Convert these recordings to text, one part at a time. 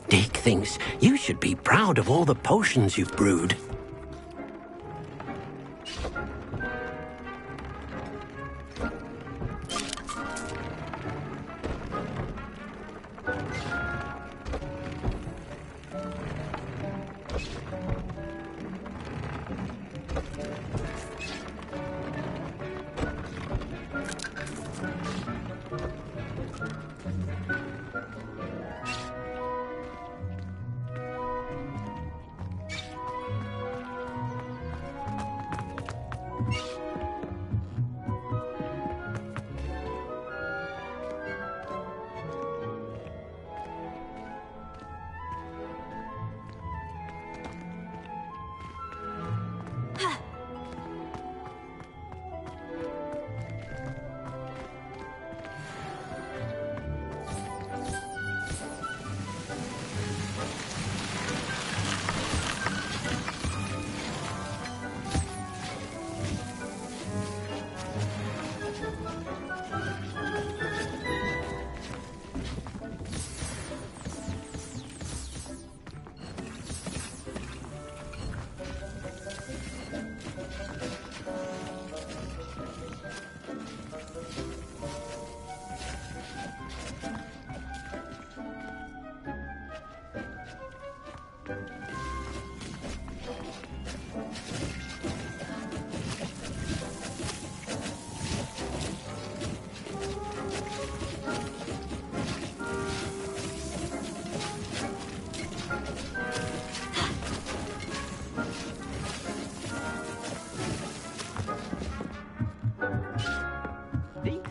Dick thinks you should be proud of all the potions you've brewed.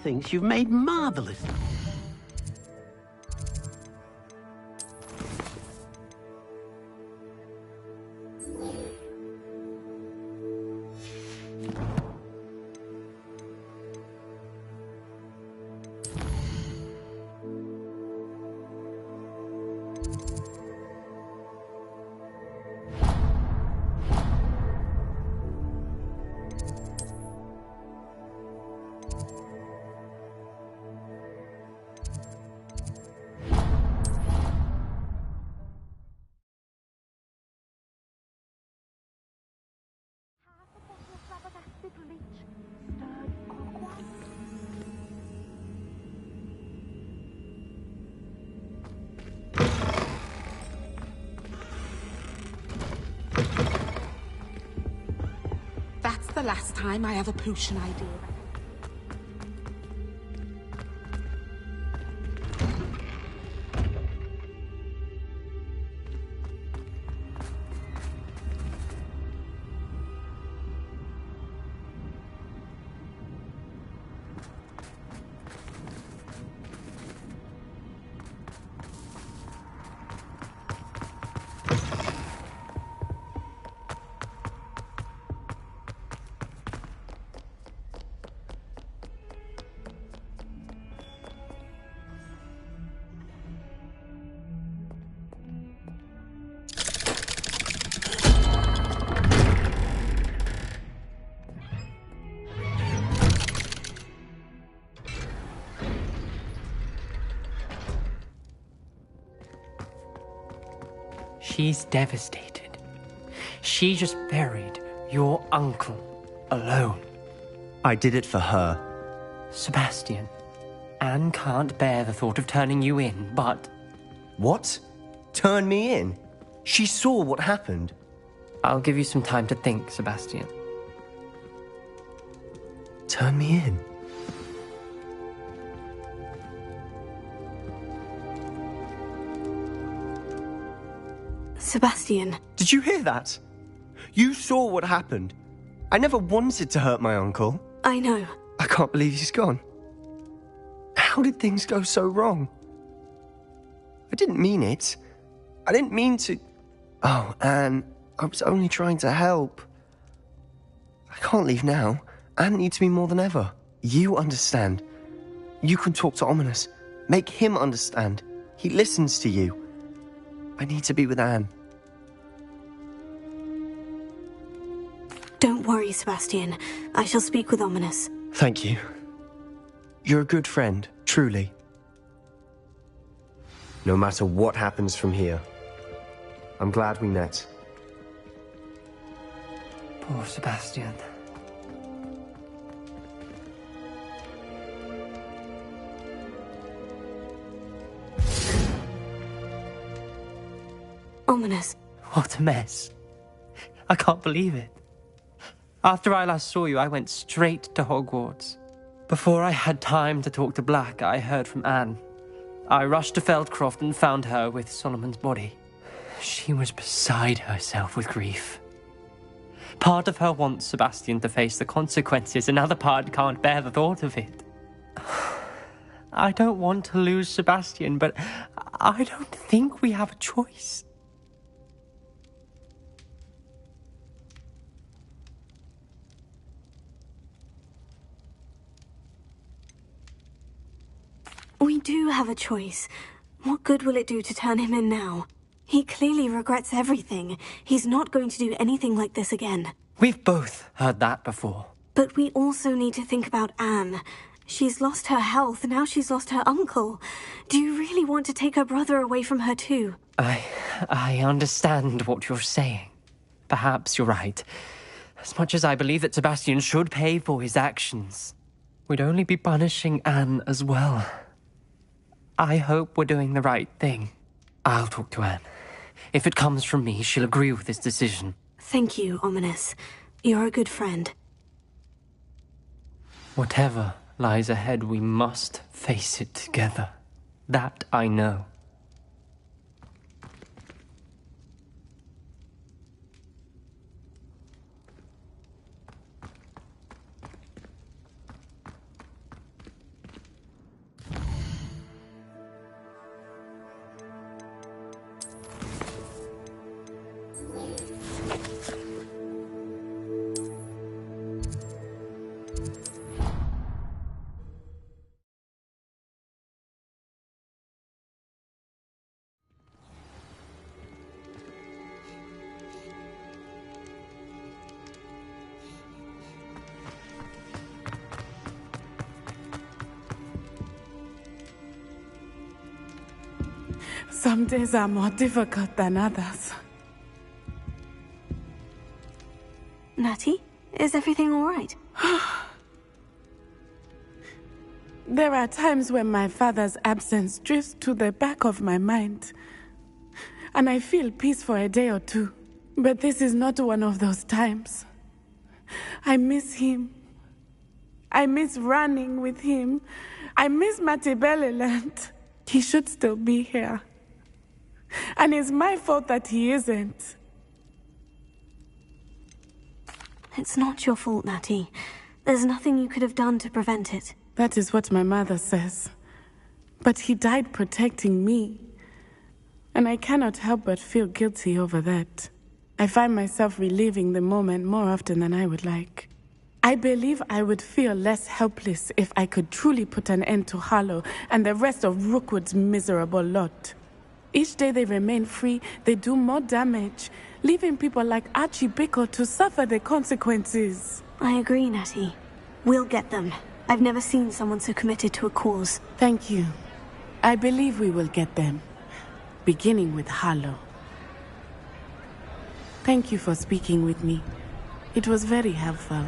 Thinks you've made marvelous. That's the last time I have a potion idea. She's devastated. She just buried your uncle alone. I did it for her. Sebastian, Anne can't bear the thought of turning you in, but... What? Turn me in? She saw what happened. I'll give you some time to think, Sebastian. Turn me in? Sebastian. Did you hear that? You saw what happened. I never wanted to hurt my uncle. I know. I can't believe he's gone. How did things go so wrong? I didn't mean it. I didn't mean to... Oh, Anne, I was only trying to help. I can't leave now. Anne needs me more than ever. You understand. You can talk to Ominous. Make him understand. He listens to you. I need to be with Anne. Don't worry, Sebastian. I shall speak with Ominous. Thank you. You're a good friend, truly. No matter what happens from here, I'm glad we met. Poor Sebastian. Ominous. What a mess. I can't believe it. After I last saw you, I went straight to Hogwarts. Before I had time to talk to Black, I heard from Anne. I rushed to Feldcroft and found her with Solomon's body. She was beside herself with grief. Part of her wants Sebastian to face the consequences, another part can't bear the thought of it. I don't want to lose Sebastian, but I don't think we have a choice. We do have a choice. What good will it do to turn him in now? He clearly regrets everything. He's not going to do anything like this again. We've both heard that before. But we also need to think about Anne. She's lost her health, now she's lost her uncle. Do you really want to take her brother away from her too? I understand what you're saying. Perhaps you're right. As much as I believe that Sebastian should pay for his actions, we'd only be punishing Anne as well. I hope we're doing the right thing. I'll talk to Anne. If it comes from me, she'll agree with this decision. Thank you, Ominous. You're a good friend. Whatever lies ahead, we must face it together. That I know. Some days are more difficult than others. Natty, is everything all right? There are times when my father's absence drifts to the back of my mind, and I feel peace for a day or two. But this is not one of those times. I miss him. I miss running with him. I miss Mattibeleland. He should still be here. And it's my fault that he isn't. It's not your fault, Natty. There's nothing you could have done to prevent it. That is what my mother says. But he died protecting me. And I cannot help but feel guilty over that. I find myself reliving the moment more often than I would like. I believe I would feel less helpless if I could truly put an end to Harlow and the rest of Rookwood's miserable lot. Each day they remain free, they do more damage, leaving people like Archie Bickle to suffer the consequences. I agree, Natty. We'll get them. I've never seen someone so committed to a cause. Thank you. I believe we will get them, beginning with Harlow. Thank you for speaking with me. It was very helpful.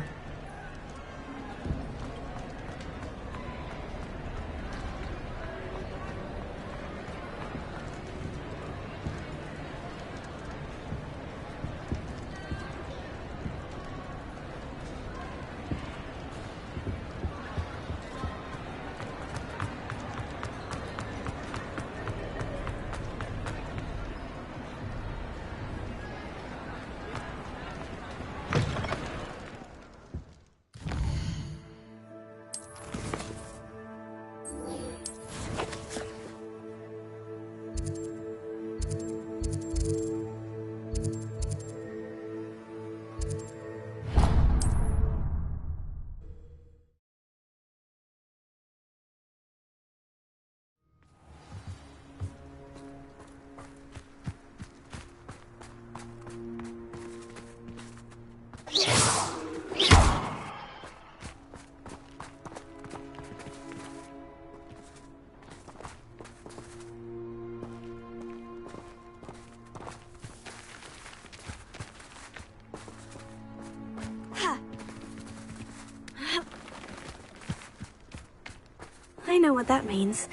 know what that means.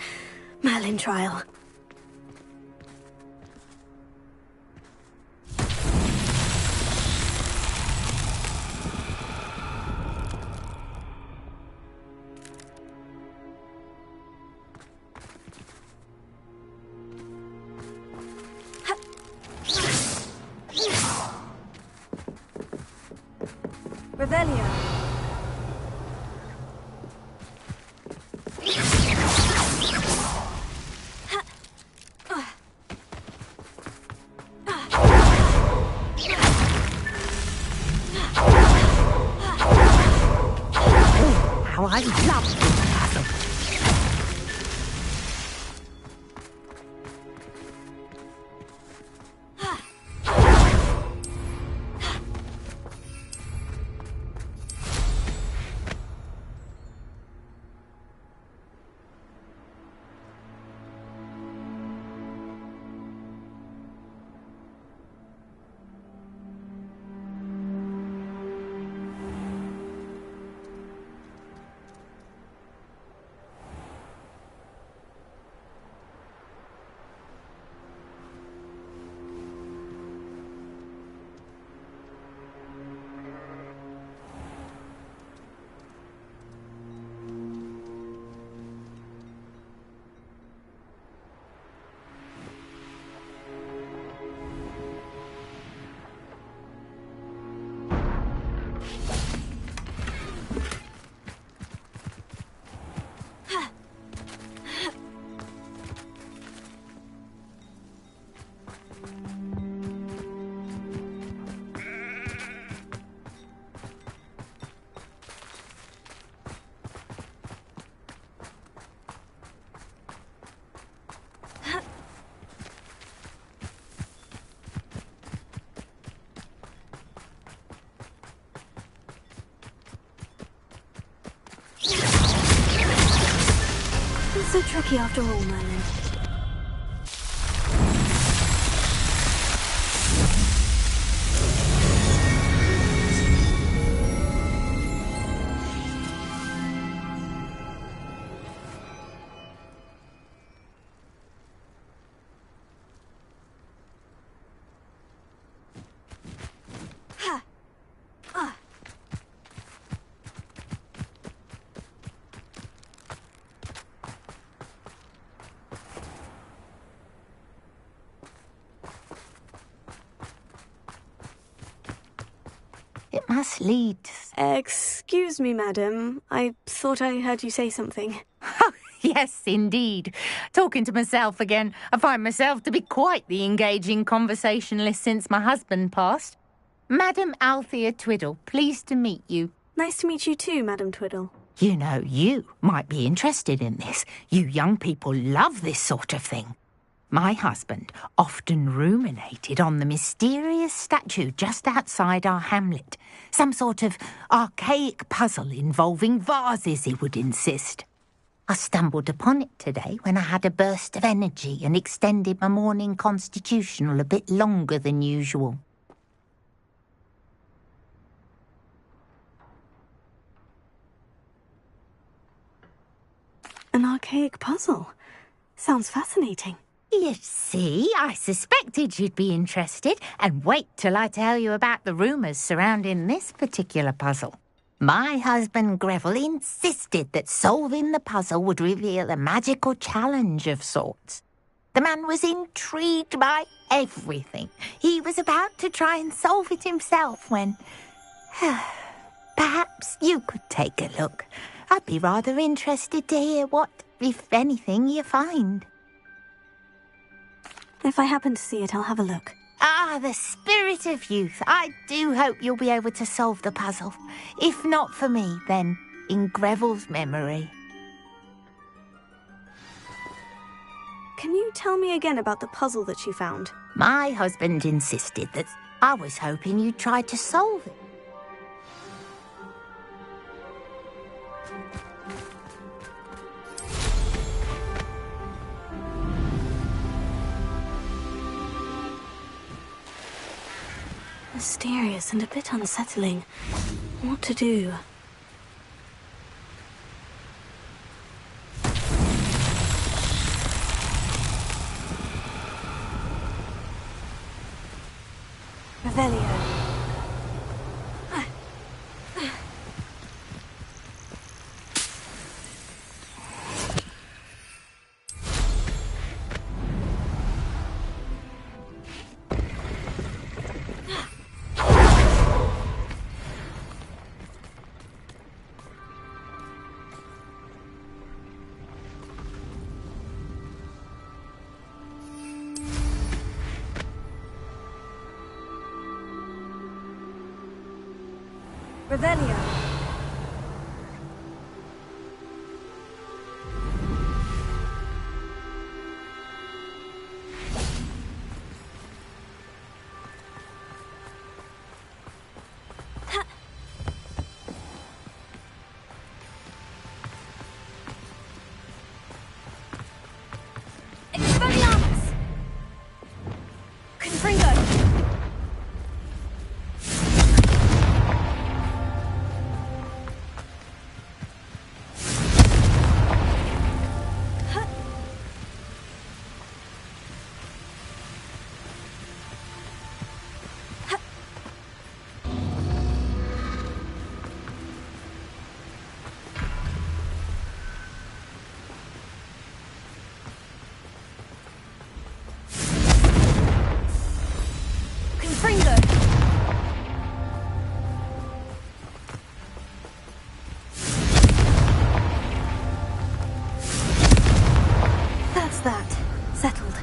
Merlin trial. Revelio. How I love this puzzle. It's so tricky after all, Merlin. It must lead... Excuse me, madam. I thought I heard you say something. Oh, yes, indeed. Talking to myself again. I find myself to be quite the engaging conversationalist since my husband passed. Madam Althea Twiddle, pleased to meet you. Nice to meet you too, Madam Twiddle. You know, you might be interested in this. You young people love this sort of thing. My husband often ruminated on the mysterious statue just outside our hamlet. Some sort of archaic puzzle involving vases, he would insist. I stumbled upon it today when I had a burst of energy and extended my morning constitutional a bit longer than usual. An archaic puzzle. Sounds fascinating. You see, I suspected you'd be interested, and wait till I tell you about the rumours surrounding this particular puzzle. My husband Greville insisted that solving the puzzle would reveal a magical challenge of sorts. The man was intrigued by everything. He was about to try and solve it himself when... Perhaps you could take a look. I'd be rather interested to hear what, if anything, you find. If I happen to see it, I'll have a look. Ah, the spirit of youth. I do hope you'll be able to solve the puzzle. If not for me, then in Greville's memory. Can you tell me again about the puzzle that you found? My husband insisted that I was hoping you'd try to solve it. Mysterious and a bit unsettling. What to do? Revelio. Expelliarmus! Confringo! Confringo! That's that. Settled.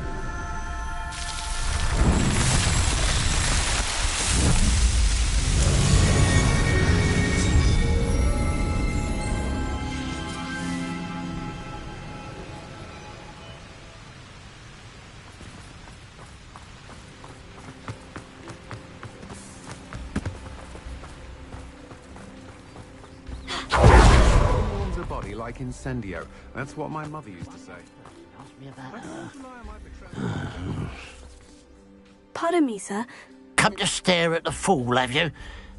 Warms a body like incendio. That's what my mother used to say. Pardon me, sir. Come to stare at the fool, have you?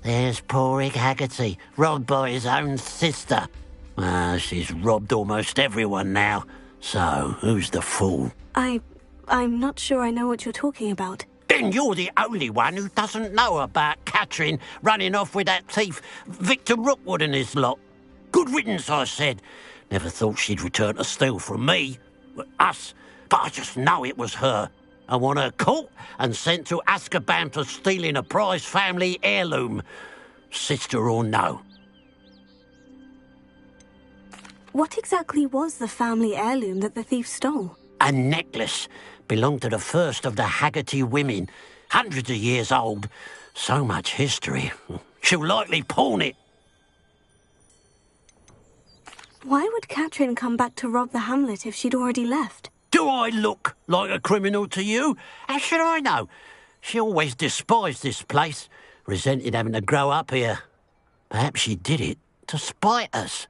There's poor Ig Haggerty, robbed by his own sister. She's robbed almost everyone now. So, who's the fool? I'm not sure I know what you're talking about. Then you're the only one who doesn't know about Catherine running off with that thief, Victor Rookwood and his lot. Good riddance, I said. Never thought she'd return to steal from me. Us. But I just know it was her. I want her caught and sent to Azkaban for stealing a prize family heirloom. Sister or no. What exactly was the family heirloom that the thief stole? A necklace. Belonged to the first of the Haggerty women. Hundreds of years old. So much history. She'll likely pawn it. Why would Catherine come back to rob the hamlet if she'd already left? Do I look like a criminal to you? How should I know? She always despised this place, resented having to grow up here. Perhaps she did it to spite us.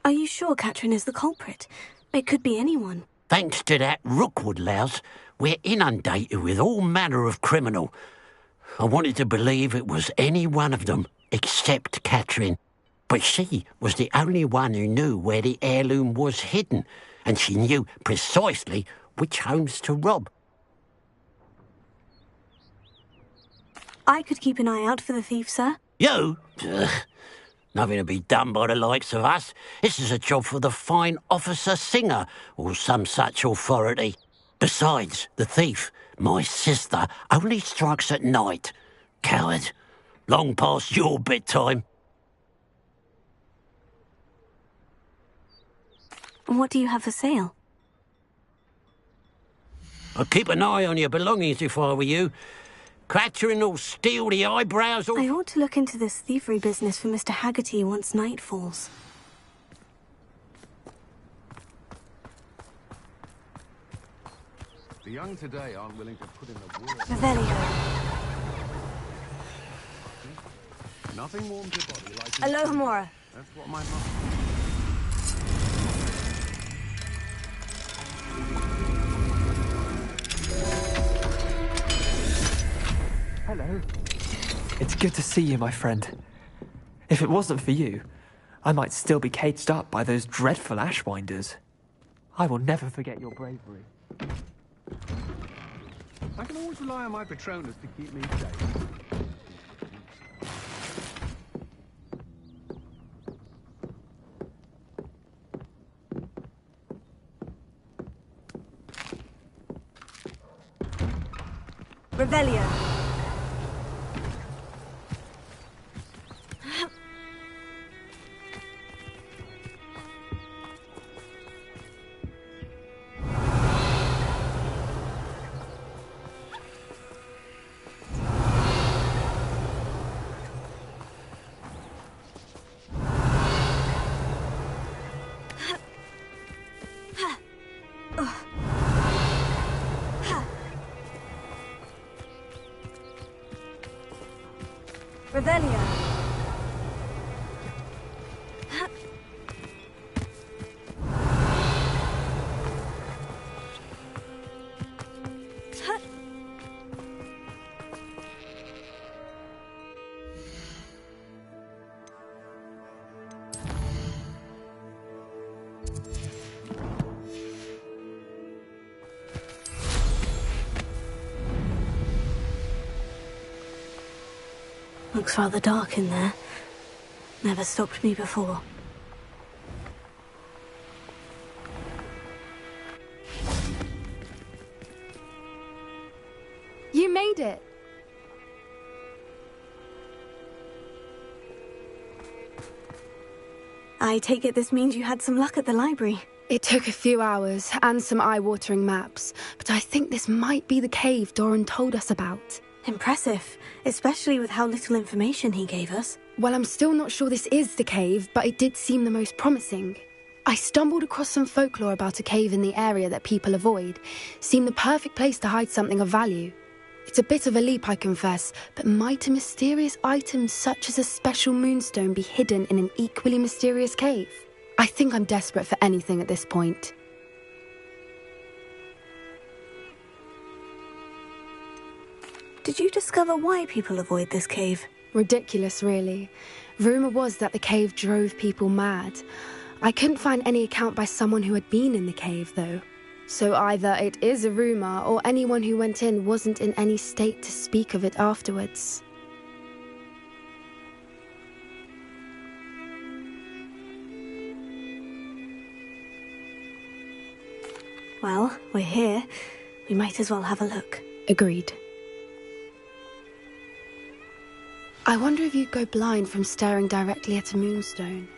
Are you sure Catherine is the culprit? It could be anyone. Thanks to that Rookwood louse, we're inundated with all manner of criminal. I wanted to believe it was any one of them, except Catherine. But she was the only one who knew where the heirloom was hidden, and she knew precisely which homes to rob. I could keep an eye out for the thief, sir. You? Ugh. Nothing to be done by the likes of us. This is a job for the fine officer Singer, or some such authority. Besides, the thief, my sister, only strikes at night. Coward. Long past your bedtime. What do you have for sale? I'd keep an eye on your belongings if I were you. Catherine will steal the eyebrows off. I ought to look into this thievery business for Mr. Haggerty once night falls. The young today aren't willing to put in the work. Revelio. Nothing warms your body like Alohomora. That's what my mother... Hello. It's good to see you, my friend. If it wasn't for you, I might still be caged up by those dreadful ashwinders. I will never forget your bravery. I can always rely on my Patronus to keep me safe. Revelio. Revelio. Looks rather dark in there. Never stopped me before. You made it! I take it this means you had some luck at the library. It took a few hours and some eye-watering maps, but I think this might be the cave Doran told us about. Impressive, especially with how little information he gave us. Well, I'm still not sure this is the cave, but it did seem the most promising. I stumbled across some folklore about a cave in the area that people avoid. Seemed the perfect place to hide something of value. It's a bit of a leap, I confess, but might a mysterious item such as a special moonstone be hidden in an equally mysterious cave? I think I'm desperate for anything at this point. Did you discover why people avoid this cave? Ridiculous, really. Rumour was that the cave drove people mad. I couldn't find any account by someone who had been in the cave, though. So either it is a rumour, or anyone who went in wasn't in any state to speak of it afterwards. Well, we're here. We might as well have a look. Agreed. I wonder if you'd go blind from staring directly at a moonstone.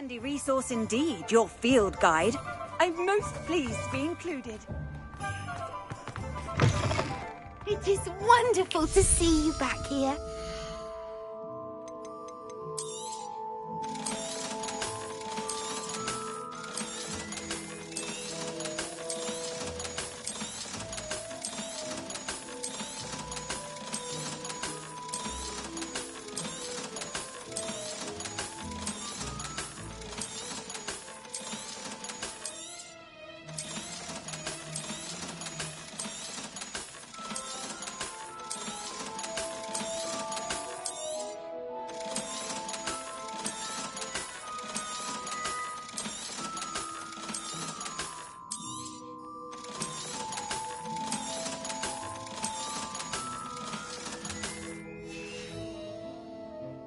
handy resource indeed, your field guide. I'm most pleased to be included. It is wonderful to see you back here.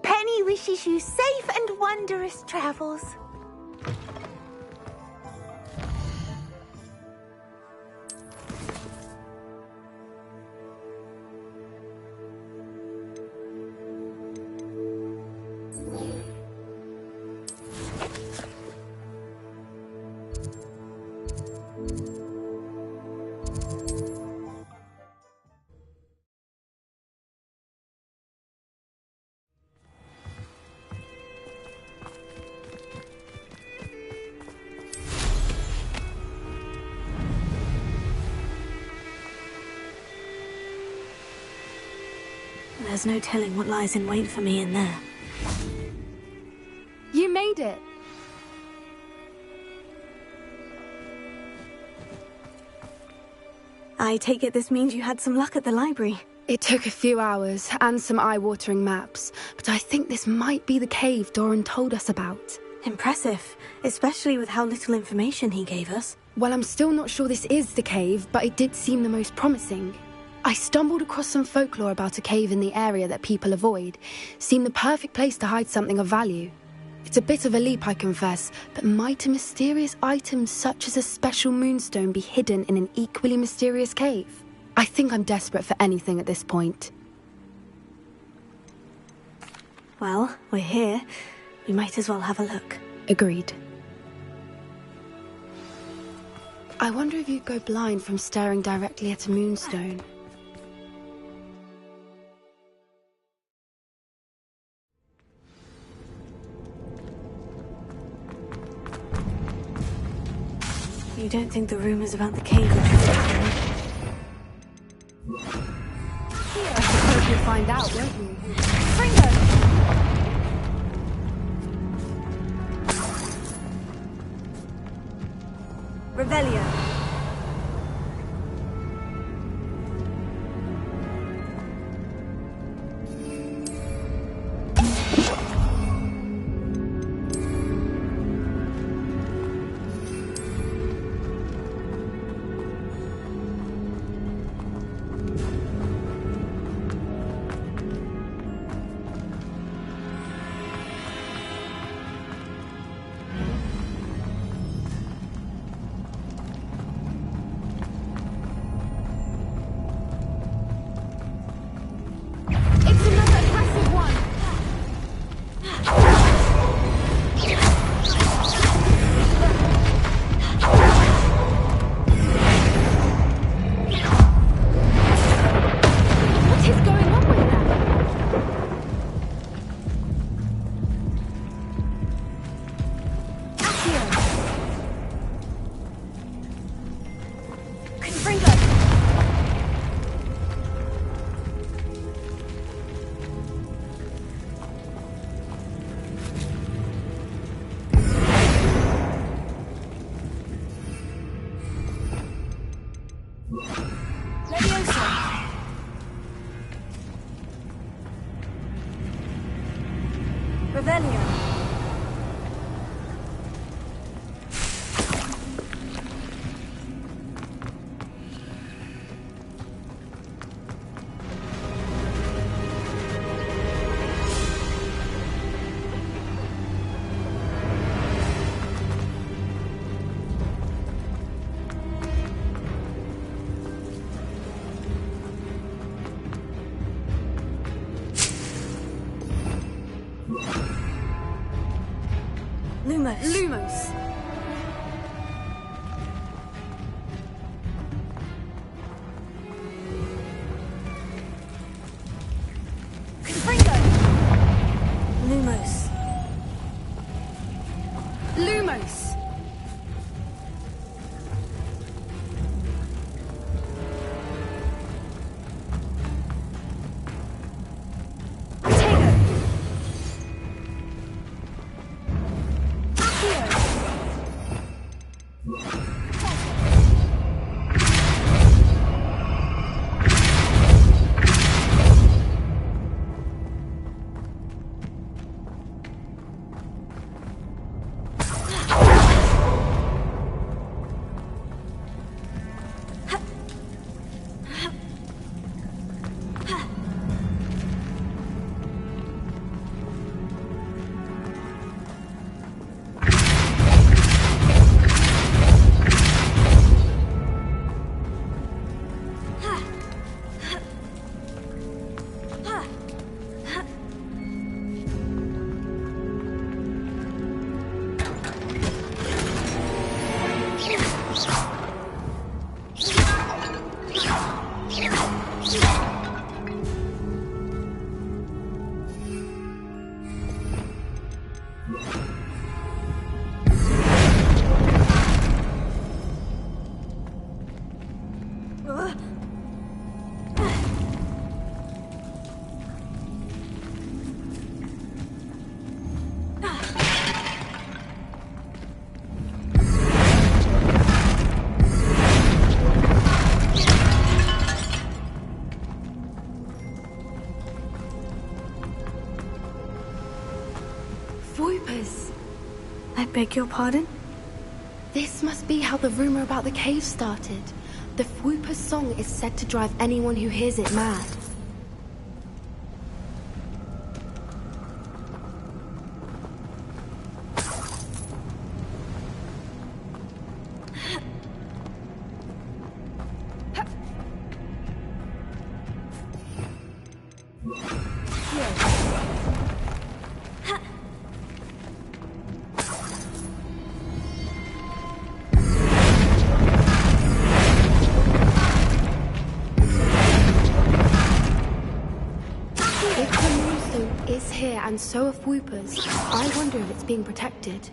Penny wishes you safe and wondrous travels. There's no telling what lies in wait for me in there. You made it. I take it this means you had some luck at the library. It took a few hours and some eye-watering maps, but I think this might be the cave Doran told us about. Impressive, especially with how little information he gave us. Well, I'm still not sure this is the cave, but it did seem the most promising. I stumbled across some folklore about a cave in the area that people avoid. Seemed the perfect place to hide something of value. It's a bit of a leap, I confess, but might a mysterious item such as a special moonstone be hidden in an equally mysterious cave? I think I'm desperate for anything at this point. Well, we're here. We might as well have a look. Agreed. I wonder if you'd go blind from staring directly at a moonstone. You don't think the rumors about the cave are true? I suppose you'll find out, won't you? Fringo! Revelio. Lumos. Lumos. Lumos. Lumos. Voipers. I beg your pardon? This must be how the rumor about the cave started. The Fwooper's song is said to drive anyone who hears it mad. And so are Fwoopers. I wonder if it's being protected.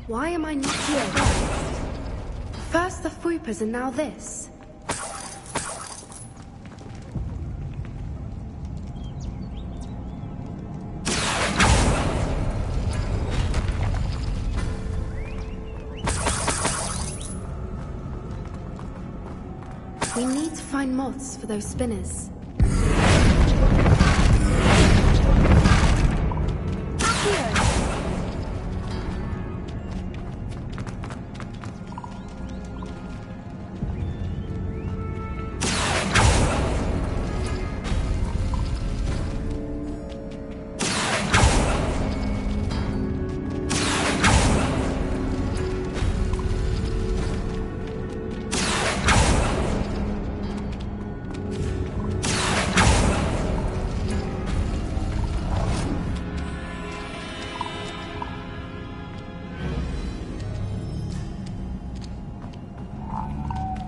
Why am I not here? First the Fwoopers and now this. We need to find moths for those spinners.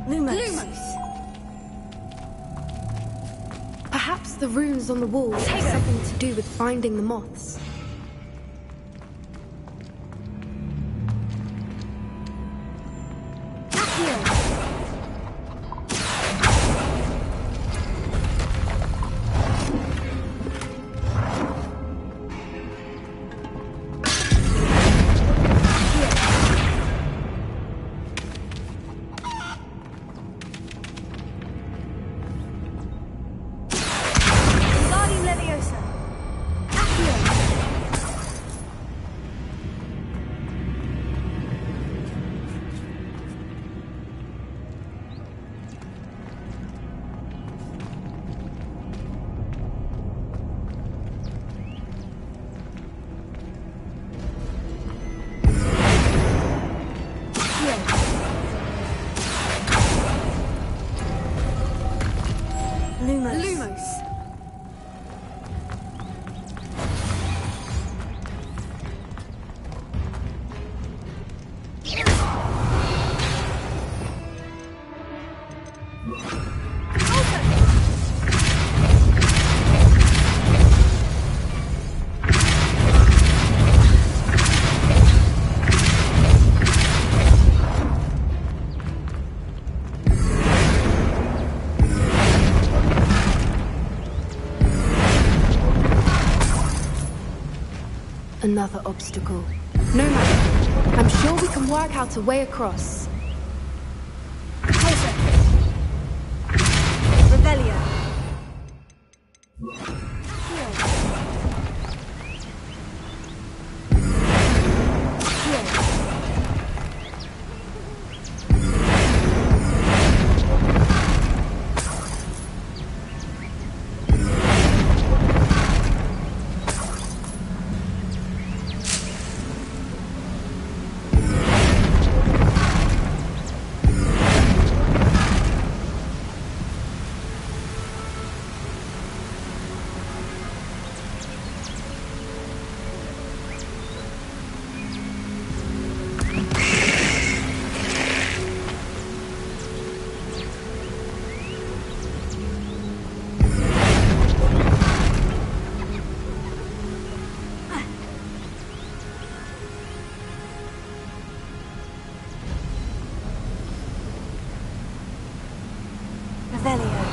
Lumos. Perhaps the runes on the wall have something to do with finding the moths. Another obstacle. No matter. I'm sure we can work out a way across. Revelio. Revelio.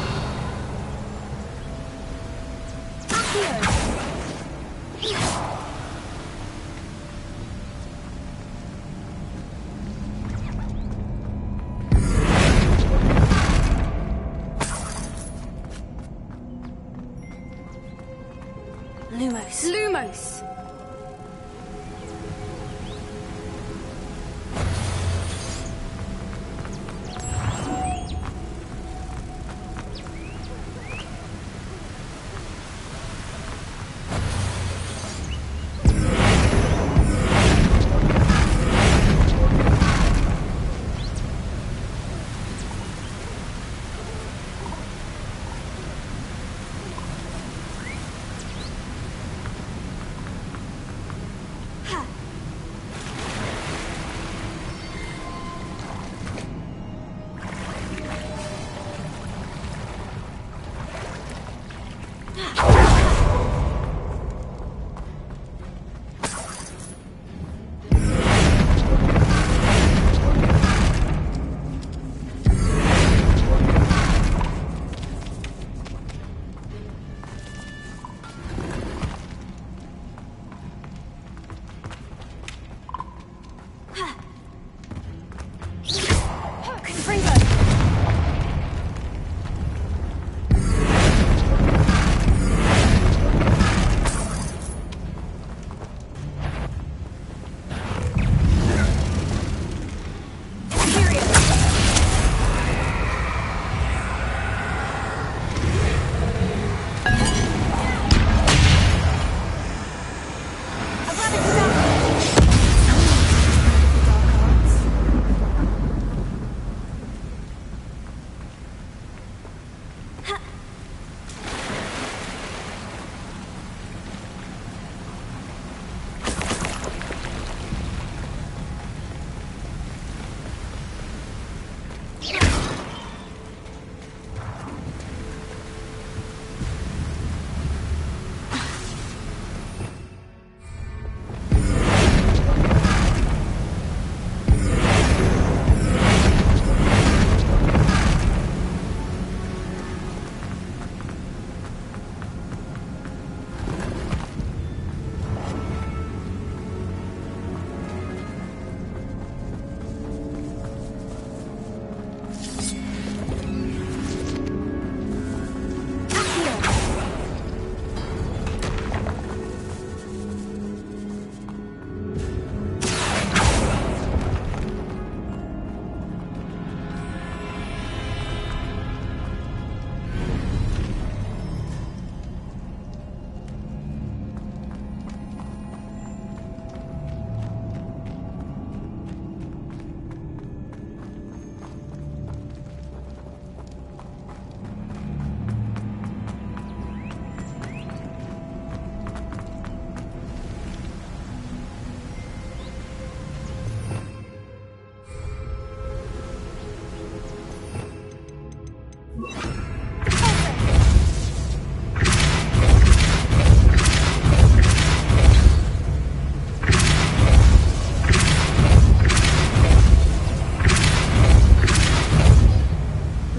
Lumos.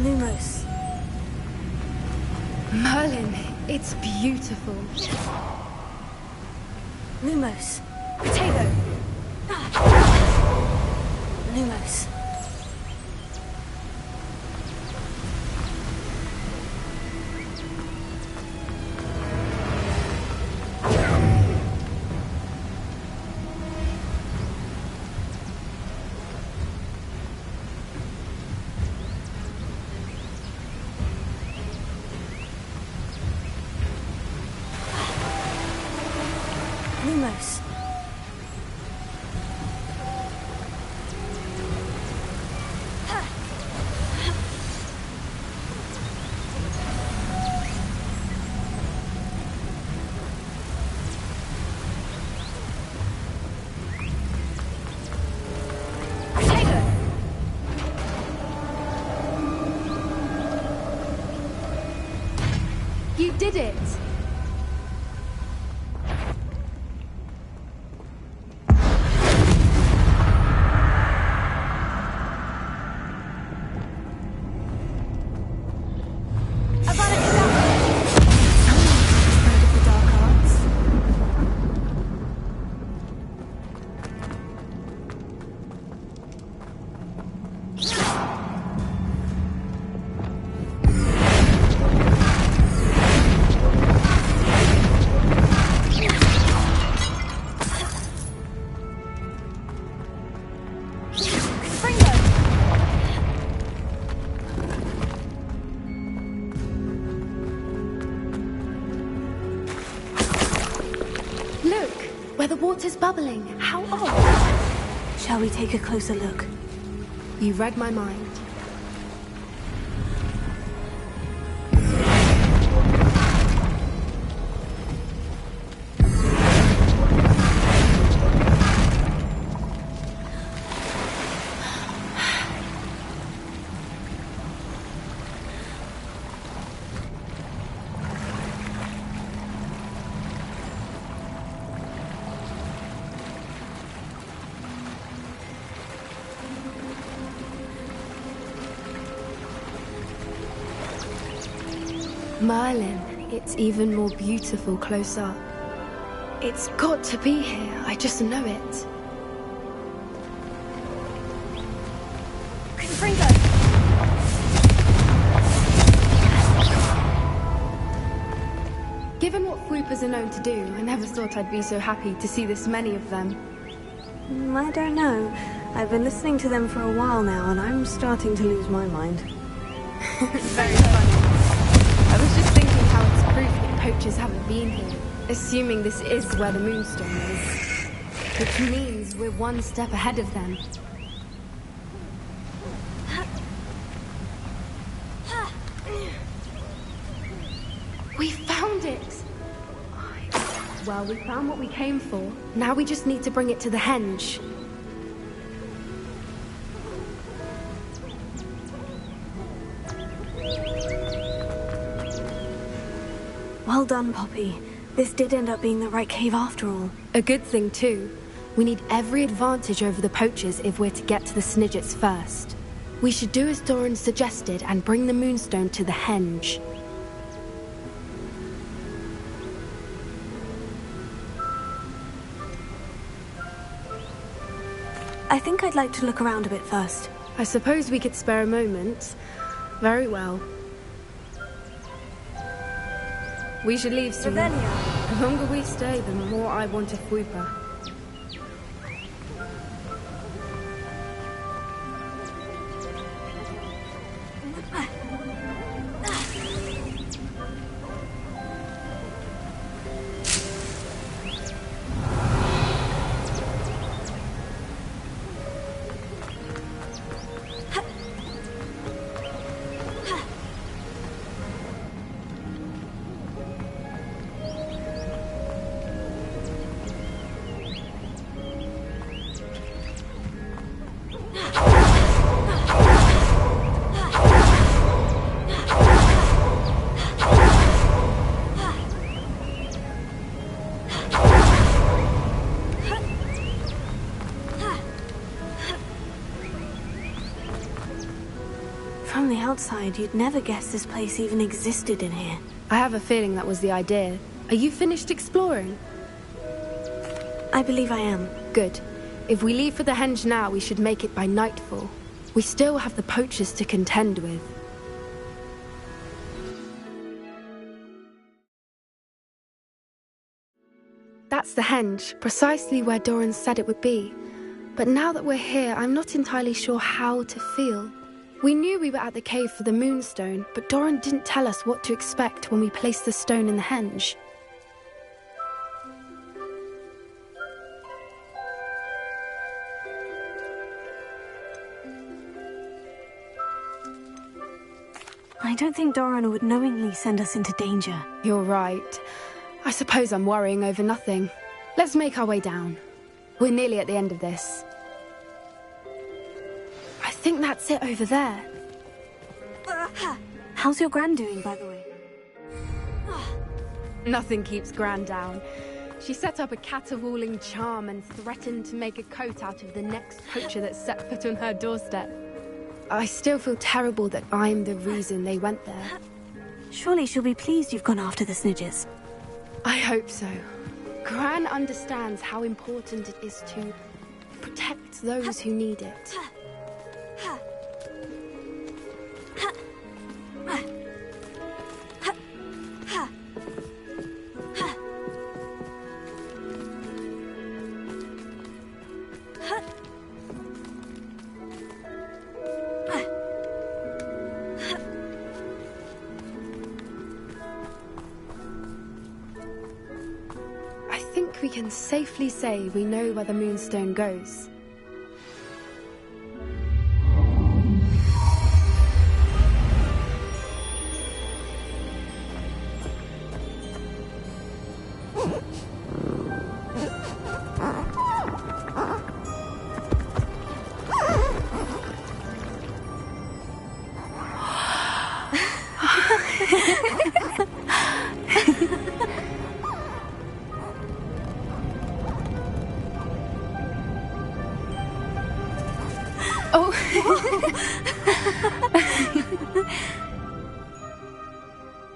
Lumos! Merlin, it's beautiful. Lumos. close. You did it! Look, where the water's bubbling. How odd. Shall we take a closer look? You read my mind. Merlin, it's even more beautiful close up. It's got to be here, I just know it. Confringo! Given what swoopers are known to do, I never thought I'd be so happy to see this many of them. I don't know. I've been listening to them for a while now, and I'm starting to lose my mind. Very funny. I was just thinking how it's proof that poachers haven't been here, assuming this is where the Moonstone is. Which means we're one step ahead of them. We found it! Well, we found what we came for. Now we just need to bring it to the henge. Well done, Poppy. This did end up being the right cave after all. A good thing, too. We need every advantage over the poachers if we're to get to the Snidgets first. We should do as Doran suggested and bring the Moonstone to the henge. I think I'd like to look around a bit first. I suppose we could spare a moment. Very well. We should leave soon. Revelia. The longer we stay, the more I want a Fwooper. From the outside, you'd never guess this place even existed in here. I have a feeling that was the idea. Are you finished exploring? I believe I am. Good. If we leave for the henge now, we should make it by nightfall. We still have the poachers to contend with. That's the henge, precisely where Doran said it would be. But now that we're here, I'm not entirely sure how to feel. We knew we were at the cave for the Moonstone, but Doran didn't tell us what to expect when we placed the stone in the henge. I don't think Doran would knowingly send us into danger. You're right. I suppose I'm worrying over nothing. Let's make our way down. We're nearly at the end of this. I think that's it over there. How's your Gran doing, by the way? Nothing keeps Gran down. She set up a caterwauling charm and threatened to make a coat out of the next poacher that set foot on her doorstep. I still feel terrible that I'm the reason they went there. Surely she'll be pleased you've gone after the Snidges. I hope so. Gran understands how important it is to protect those who need it. We can safely say we know where the Moonstone goes.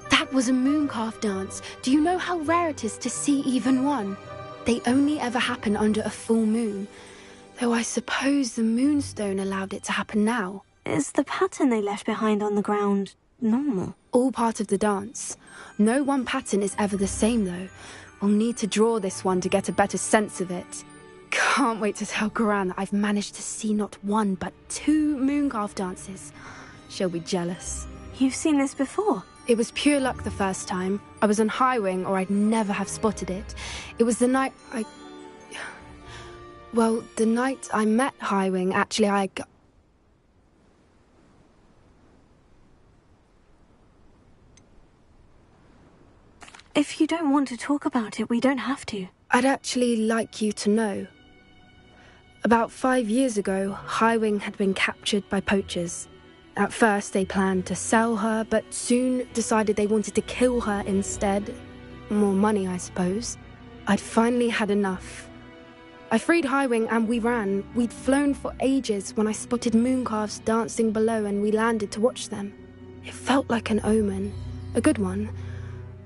That was a mooncalf dance. Do you know how rare it is to see even one? They only ever happen under a full moon. Though I suppose the Moonstone allowed it to happen now. Is the pattern they left behind on the ground normal? All part of the dance. No one pattern is ever the same, though. We'll need to draw this one to get a better sense of it. Can't wait to tell Gran that I've managed to see not one, but 2 mooncalf dances. She'll be jealous. You've seen this before? It was pure luck the first time. I was on Highwing, or I'd never have spotted it. It was the night Well, the night I met Highwing, actually, If you don't want to talk about it, we don't have to. I'd actually like you to know. About 5 years ago, Highwing had been captured by poachers. At first, they planned to sell her, but soon decided they wanted to kill her instead. More money, I suppose. I'd finally had enough. I freed Highwing and we ran. We'd flown for ages when I spotted mooncalves dancing below and we landed to watch them. It felt like an omen. A good one.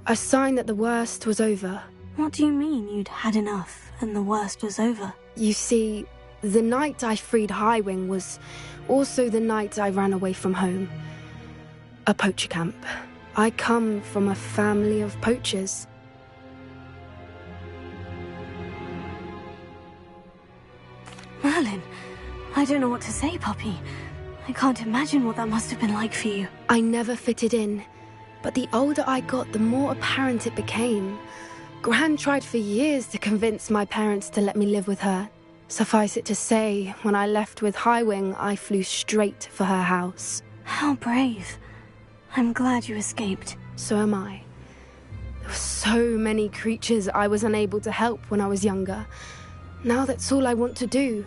A sign that the worst was over. What do you mean you'd had enough and the worst was over? You see, the night I freed Highwing was also the night I ran away from home. A poacher camp. I come from a family of poachers. Merlin, I don't know what to say, puppy. I can't imagine what that must have been like for you. I never fitted in, but the older I got, the more apparent it became. Gran tried for years to convince my parents to let me live with her. Suffice it to say, when I left with Highwing, I flew straight for her house. How brave. I'm glad you escaped. So am I. There were so many creatures I was unable to help when I was younger. Now that's all I want to do.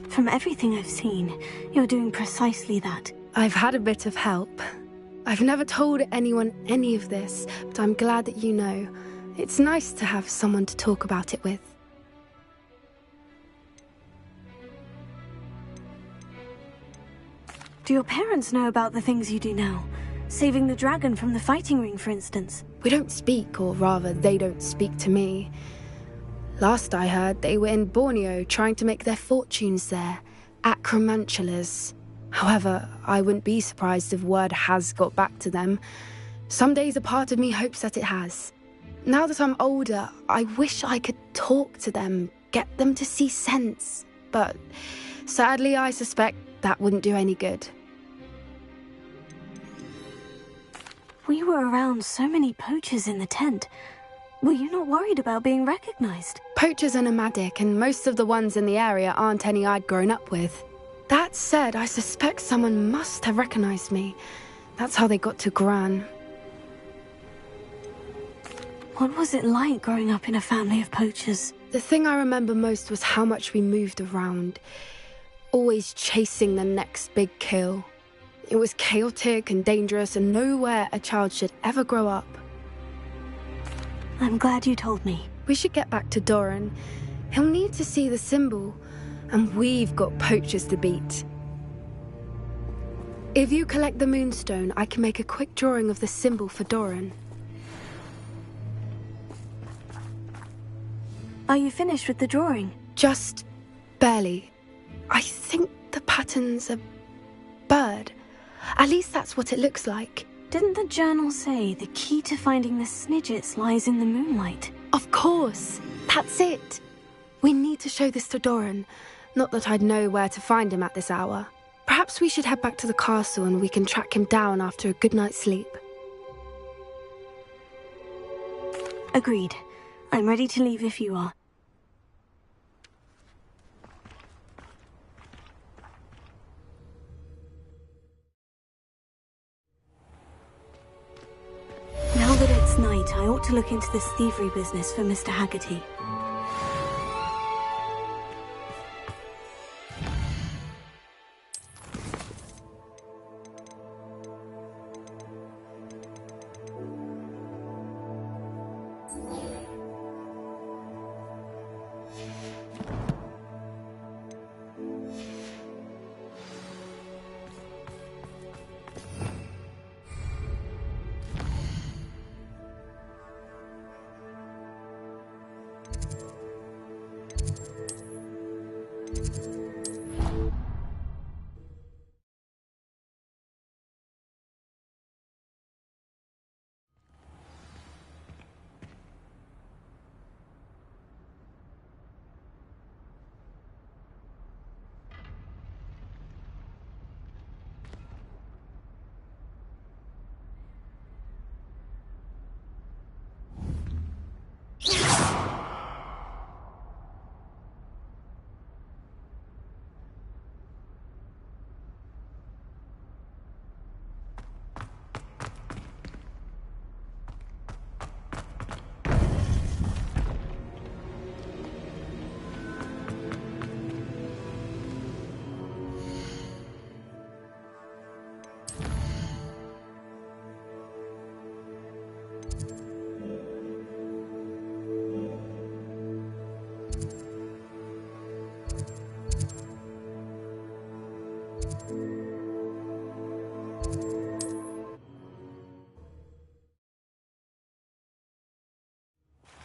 From everything I've seen, you're doing precisely that. I've had a bit of help. I've never told anyone any of this, but I'm glad that you know. It's nice to have someone to talk about it with. Do your parents know about the things you do now? Saving the dragon from the fighting ring, for instance. We don't speak, or rather, they don't speak to me. Last I heard, they were in Borneo trying to make their fortunes there. Acromantulas. However, I wouldn't be surprised if word has got back to them. Some days a part of me hopes that it has. Now that I'm older, I wish I could talk to them, get them to see sense. But sadly, I suspect that wouldn't do any good. We were around so many poachers in the tent. Were you not worried about being recognized? Poachers are nomadic, and most of the ones in the area aren't any I'd grown up with. That said, I suspect someone must have recognized me. That's how they got to Gran. What was it like growing up in a family of poachers? The thing I remember most was how much we moved around, always chasing the next big kill. It was chaotic and dangerous, and nowhere a child should ever grow up. I'm glad you told me. We should get back to Doran. He'll need to see the symbol, and we've got poachers to beat. If you collect the moonstone, I can make a quick drawing of the symbol for Doran. Are you finished with the drawing? Just barely. I think the pattern's a bird. At least that's what it looks like. Didn't the journal say the key to finding the Snidgets lies in the moonlight? Of course. That's it. We need to show this to Doran. Not that I'd know where to find him at this hour. Perhaps we should head back to the castle and we can track him down after a good night's sleep. Agreed. I'm ready to leave if you are. Now that it's night, I ought to look into this thievery business for Mr. Haggerty.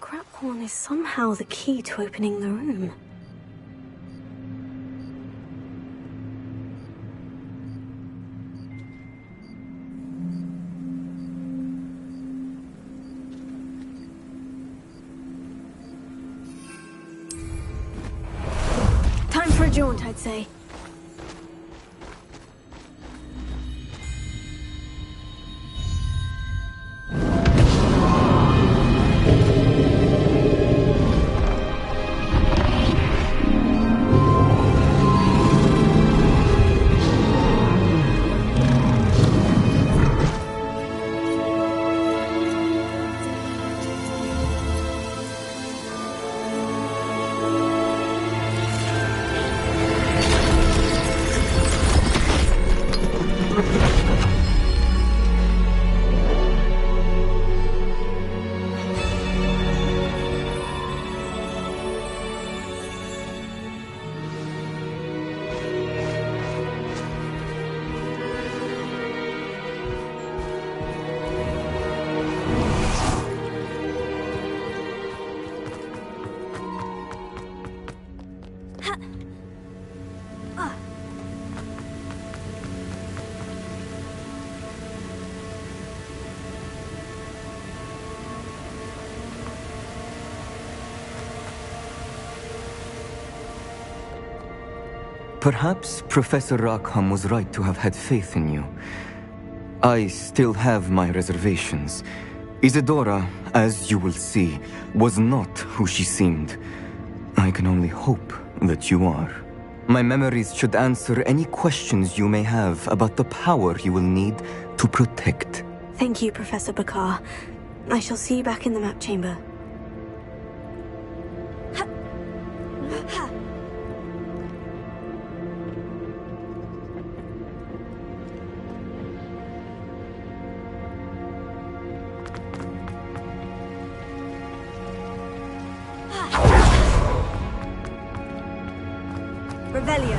Crackhorn is somehow the key to opening the room. Time for a jaunt, I'd say. Perhaps Professor Rackham was right to have had faith in you. I still have my reservations. Isadora, as you will see, was not who she seemed. I can only hope that you are. My memories should answer any questions you may have about the power you will need to protect. Thank you, Professor Bakar. I shall see you back in the map chamber. Revelio.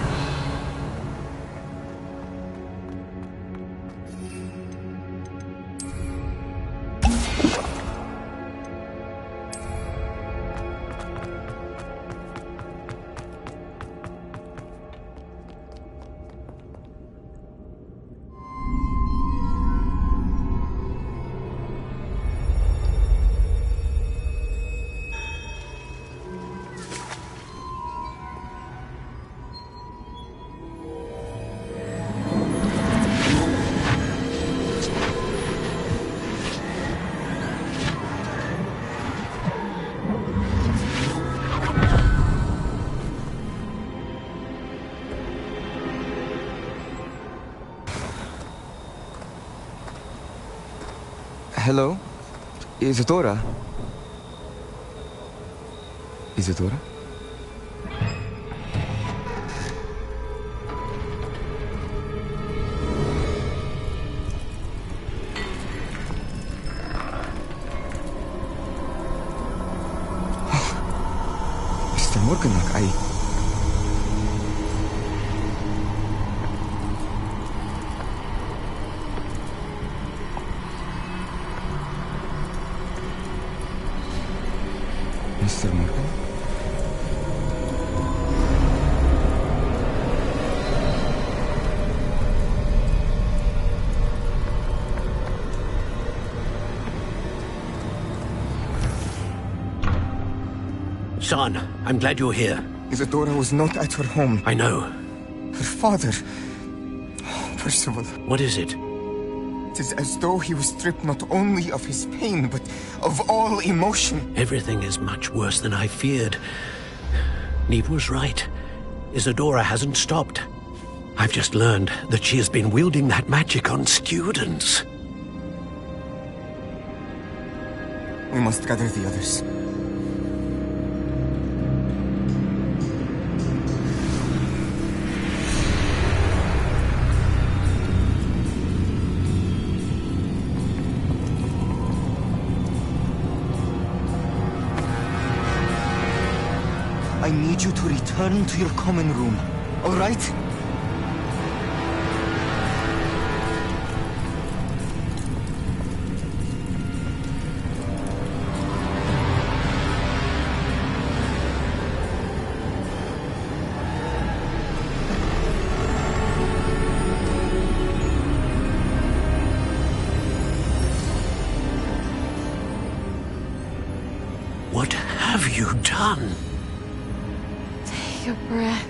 Hello? Isadora? Isadora? Mr. Morganach, Mr. Morgan? Son, I'm glad you're here. Isadora was not at her home. I know. Her father... Percival. What is it? It is as though he was stripped not only of his pain, but of all emotion. Everything is much worse than I feared. Neve was right. Isadora hasn't stopped. I've just learned that she has been wielding that magic on students. We must gather the others. I need you to return to your common room, all right? What have you done? Take a breath.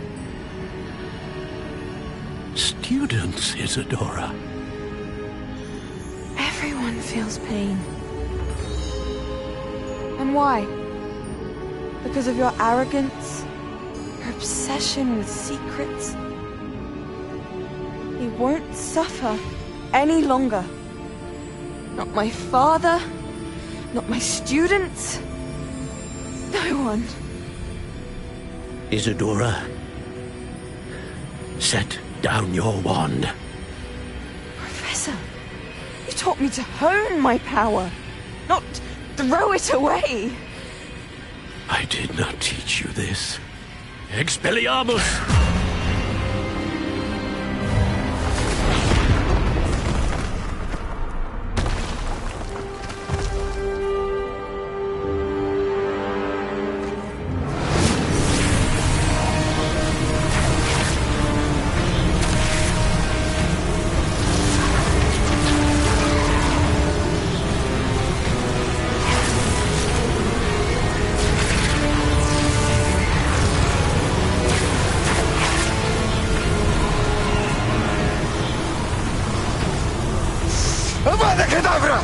Students, Isadora. Everyone feels pain. And why? Because of your arrogance? Your obsession with secrets? He won't suffer any longer. Not my father, not my students, no one. Isadora, set down your wand. Professor, you taught me to hone my power, not throw it away. I did not teach you this. Expelliarmus! Avada Kedavra!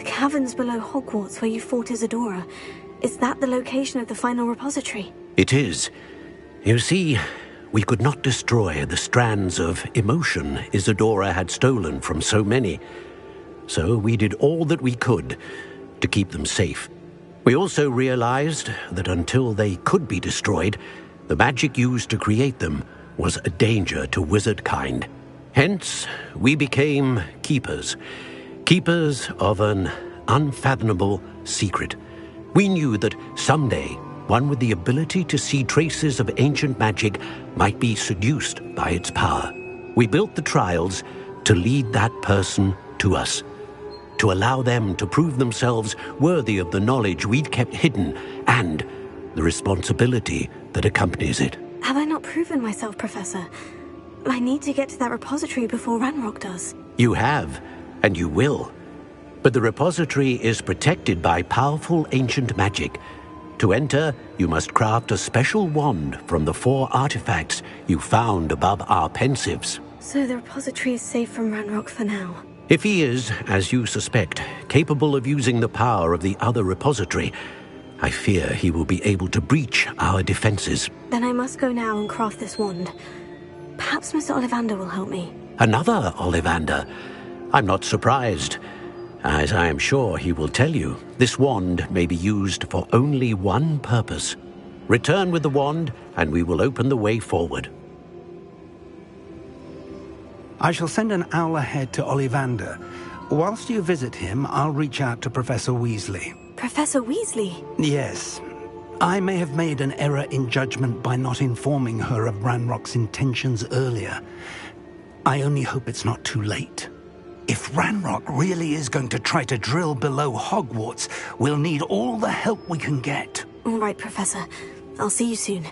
caverns below Hogwarts where you fought Isadora. Is that the location of the final repository? It is. You see, we could not destroy the strands of emotion Isadora had stolen from so many. So we did all that we could to keep them safe. We also realized that until they could be destroyed, the magic used to create them was a danger to wizard kind. Hence, we became keepers. Keepers of an unfathomable secret. We knew that someday, one with the ability to see traces of ancient magic might be seduced by its power. We built the trials to lead that person to us, to allow them to prove themselves worthy of the knowledge we'd kept hidden and the responsibility that accompanies it. Have I not proven myself, Professor? I need to get to that repository before Ranrock does. You have, and you will. But the repository is protected by powerful ancient magic. To enter, you must craft a special wand from the 4 artifacts you found above our pensives. So the repository is safe from Ranrock for now. If he is, as you suspect, capable of using the power of the other repository, I fear he will be able to breach our defenses. Then I must go now and craft this wand. Perhaps Mr. Ollivander will help me. Another Ollivander? I'm not surprised. As I am sure he will tell you, this wand may be used for only one purpose. Return with the wand, and we will open the way forward. I shall send an owl ahead to Ollivander. Whilst you visit him, I'll reach out to Professor Weasley. Professor Weasley? Yes. I may have made an error in judgment by not informing her of Ranrock's intentions earlier. I only hope it's not too late. If Ranrock really is going to try to drill below Hogwarts, we'll need all the help we can get. All right, Professor. I'll see you soon.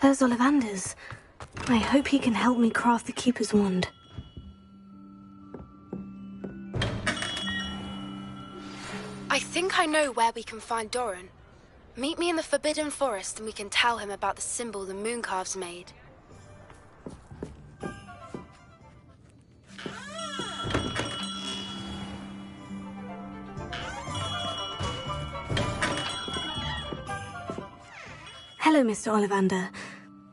There's Ollivander's. I hope he can help me craft the Keeper's Wand. I think I know where we can find Doran. Meet me in the Forbidden Forest and we can tell him about the symbol the Mooncalves made. Hello, Mr. Ollivander.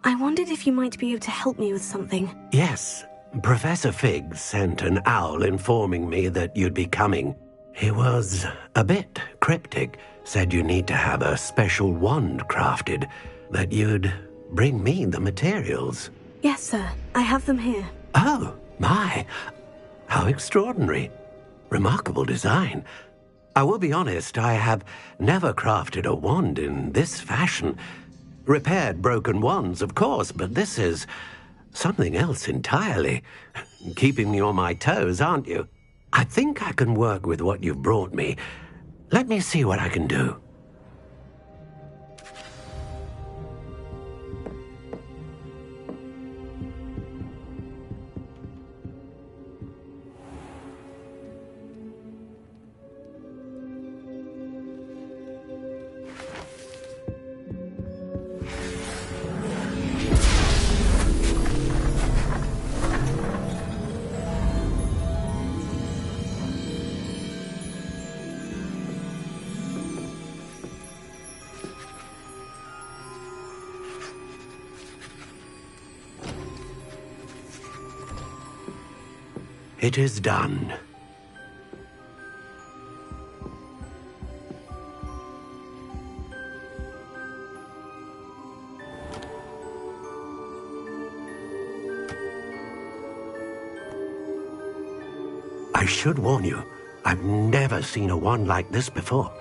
I wondered if you might be able to help me with something. Yes, Professor Fig sent an owl informing me that you'd be coming. He was a bit cryptic, said you need to have a special wand crafted, that you'd bring me the materials. Yes, sir. I have them here. Oh, my. How extraordinary. Remarkable design. I will be honest, I have never crafted a wand in this fashion. Repaired broken wands, of course, but this is something else entirely. Keeping me on my toes, aren't you? I think I can work with what you've brought me. Let me see what I can do. It is done. I should warn you, I've never seen a wand like this before.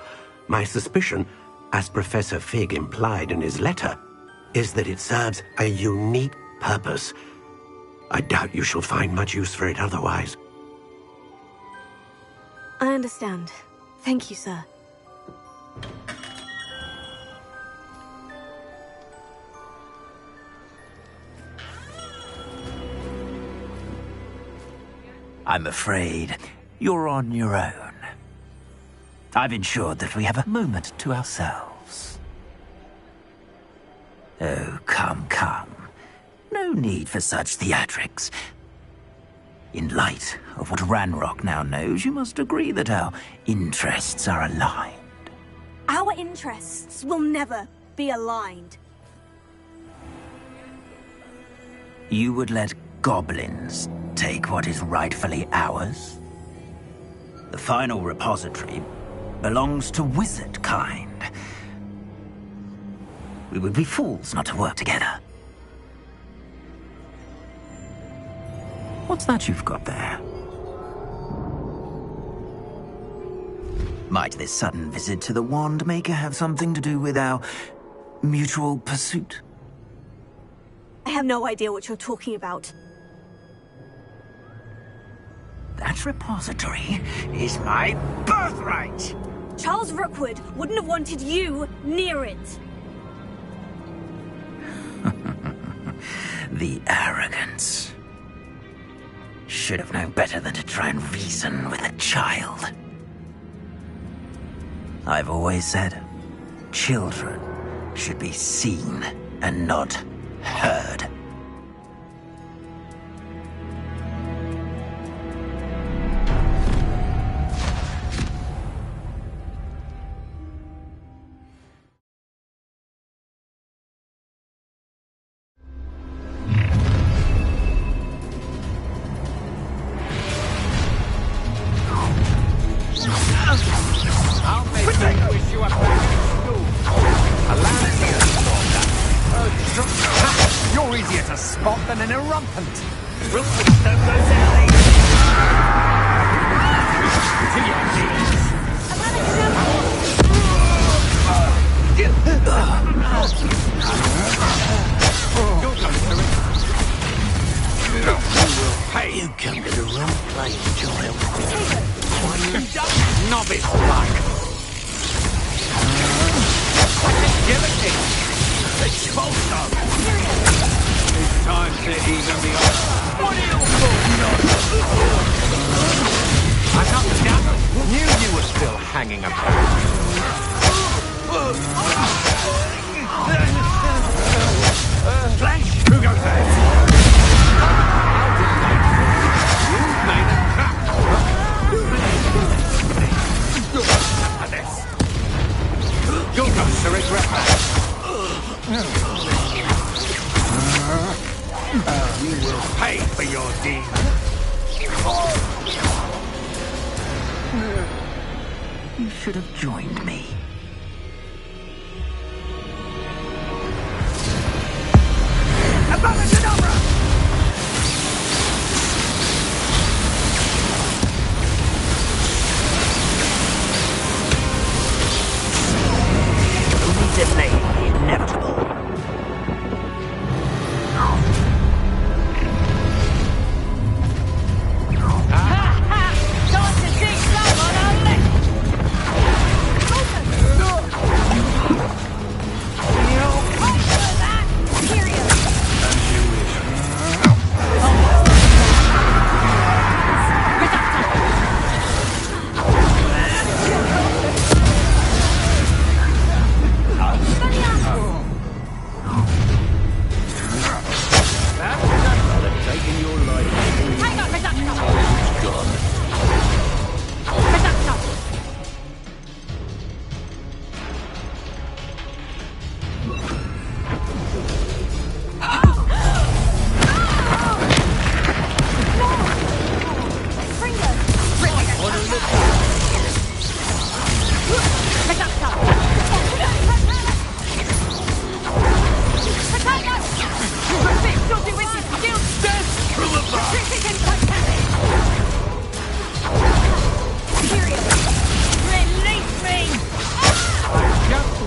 My suspicion, as Professor Fig implied in his letter, is that it serves a unique purpose. I doubt you shall find much use for it otherwise. I understand. Thank you, sir. I'm afraid you're on your own. I've ensured that we have a moment to ourselves. Oh, come, come. No need for such theatrics. In light of what Ranrock now knows, you must agree that our interests are aligned. Our interests will never be aligned. You would let goblins take what is rightfully ours? The final repository belongs to wizard kind. We would be fools not to work together. What's that you've got there? Might this sudden visit to the Wand Maker have something to do with our mutual pursuit? I have no idea what you're talking about. That repository is my birthright! Charles Rookwood wouldn't have wanted you near it. The arrogance. Should have known better than to try and reason with a child. I've always said, children should be seen and not heard. You're easier to spot than an irrumpant. To your knees. You'll go through it. You will pay. You come to the wrong place, child. Novice luck. Agility. Expulso. It's time to even me up. What are you I got down. Knew you were still hanging about. Flash. Who goes there? You've made a trap. At this. You'll come to regret that. You will pay for your deed. You should have joined me. Abracadabra! Only delay the inevitable.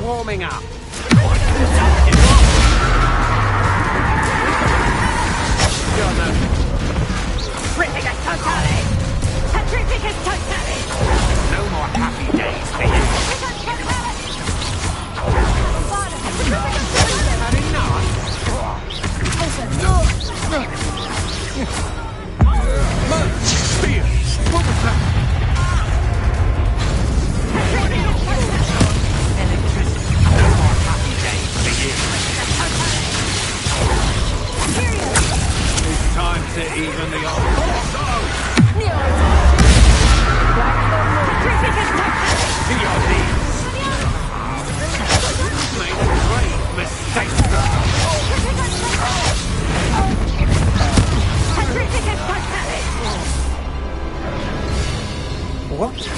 Warming up. No more happy days for you. Had enough. Spear. Give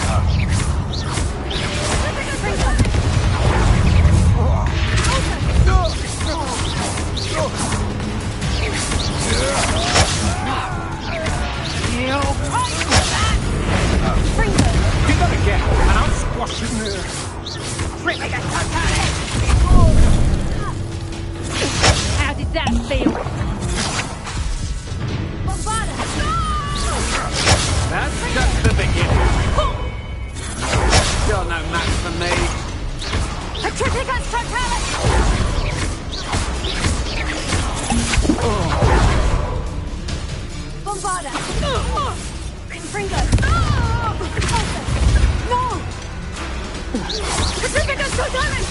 that a get, and I'll squash you. How did that feel? That's just the beginning. You're no match for me. Petrificus Totalis! Bombarda! Confringo! No! Petrificus Totalis!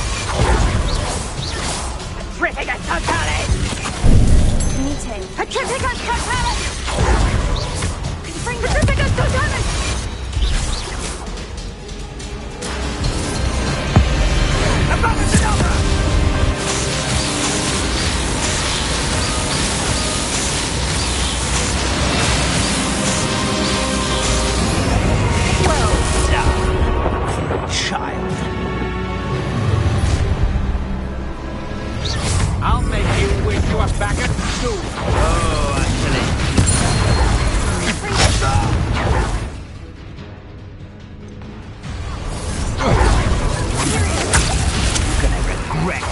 Petrificus Totalis! Meeting. Petrificus Totalis! Confringo! Petrificus Totalis! I'll make you wish you were back at school. Oh, You're gonna regret it.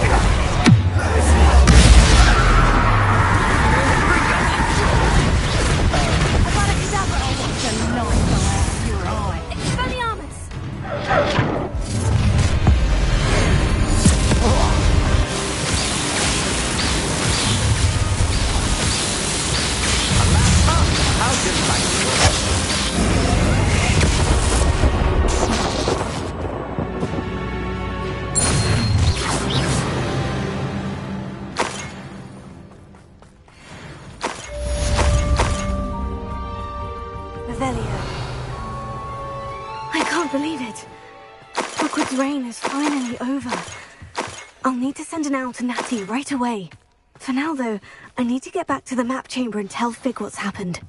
I can't believe it. Hogwarts' reign is finally over. I'll need to send an owl to Natty right away. For now, though, I need to get back to the map chamber and tell Fig what's happened.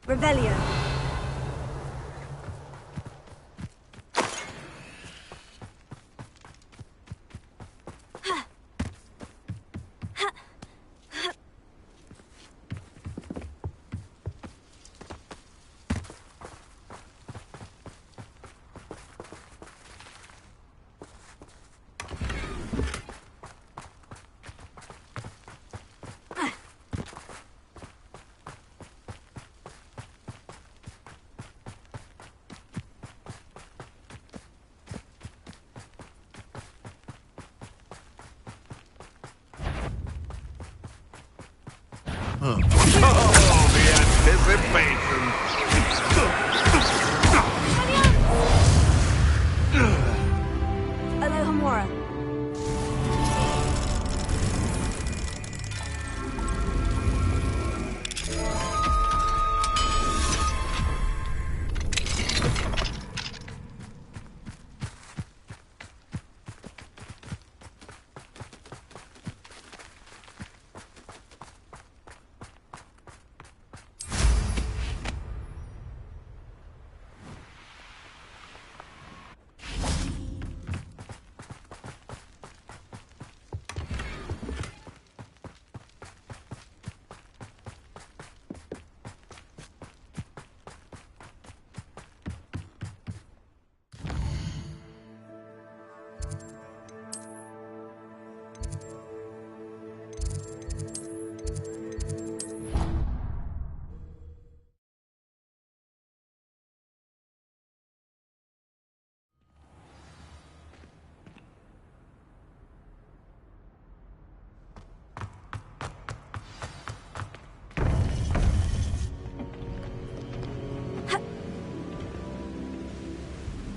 Revelio. Oh, the anticipation. Alohomora.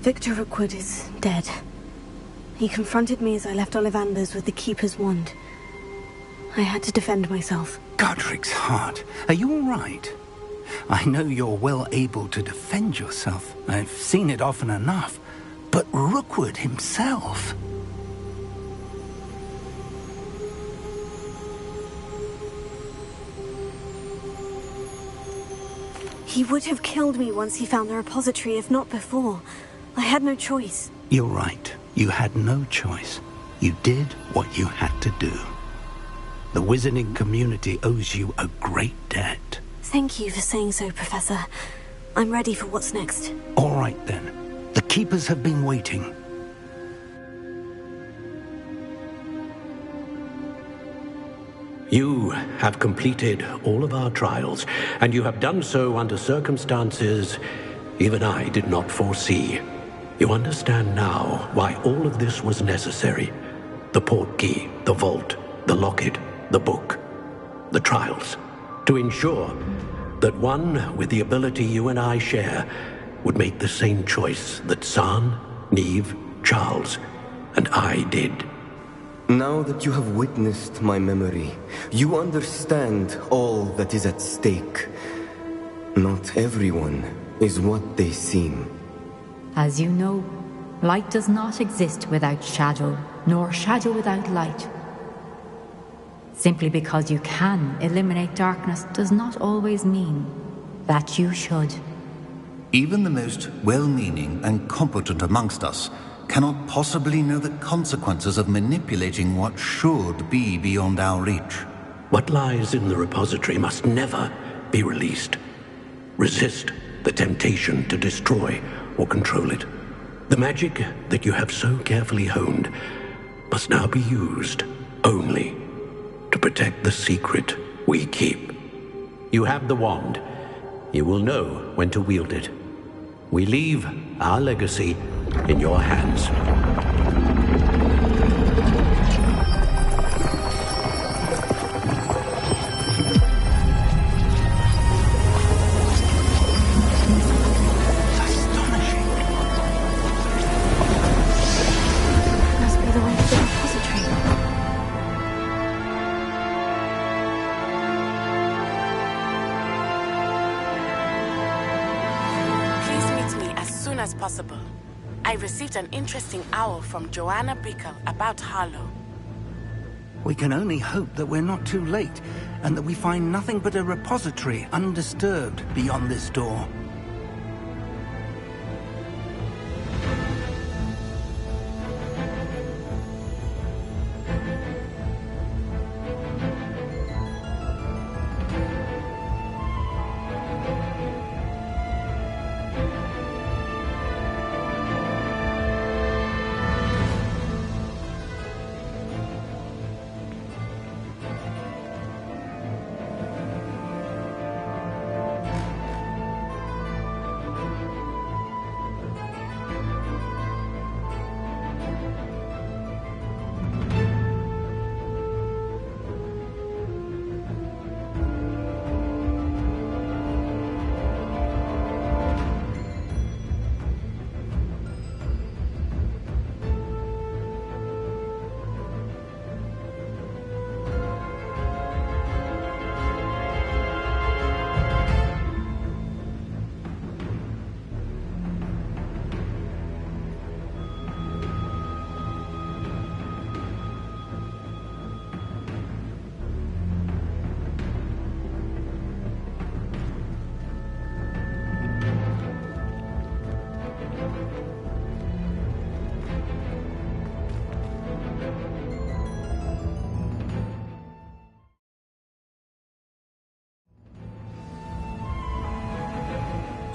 Victor Rookwood is dead. He confronted me as I left Ollivander's with the Keeper's wand. I had to defend myself. Godric's heart. Are you all right? I know you're well able to defend yourself. I've seen it often enough. But Rookwood himself... He would have killed me once he found the repository, if not before. I had no choice. You're right. You had no choice. You did what you had to do. The wizarding community owes you a great debt. Thank you for saying so, Professor. I'm ready for what's next. All right, then. The Keepers have been waiting. You have completed all of our trials, and you have done so under circumstances even I did not foresee. You understand now why all of this was necessary. The portkey, the vault, the locket, the book, the trials. To ensure that one with the ability you and I share would make the same choice that San, Neve, Charles, and I did. Now that you have witnessed my memory, you understand all that is at stake. Not everyone is what they seem. As you know, light does not exist without shadow, nor shadow without light. Simply because you can eliminate darkness does not always mean that you should. Even the most well-meaning and competent amongst us cannot possibly know the consequences of manipulating what should be beyond our reach. What lies in the repository must never be released. Resist the temptation to destroy or control it. The magic that you have so carefully honed must now be used only to protect the secret we keep. You have the wand. You will know when to wield it. We leave our legacy in your hands. Must be the way to the repository. Please meet me as soon as possible. I received an interesting owl from Joanna Bickle about Harlow. We can only hope that we're not too late, and that we find nothing but a repository undisturbed beyond this door.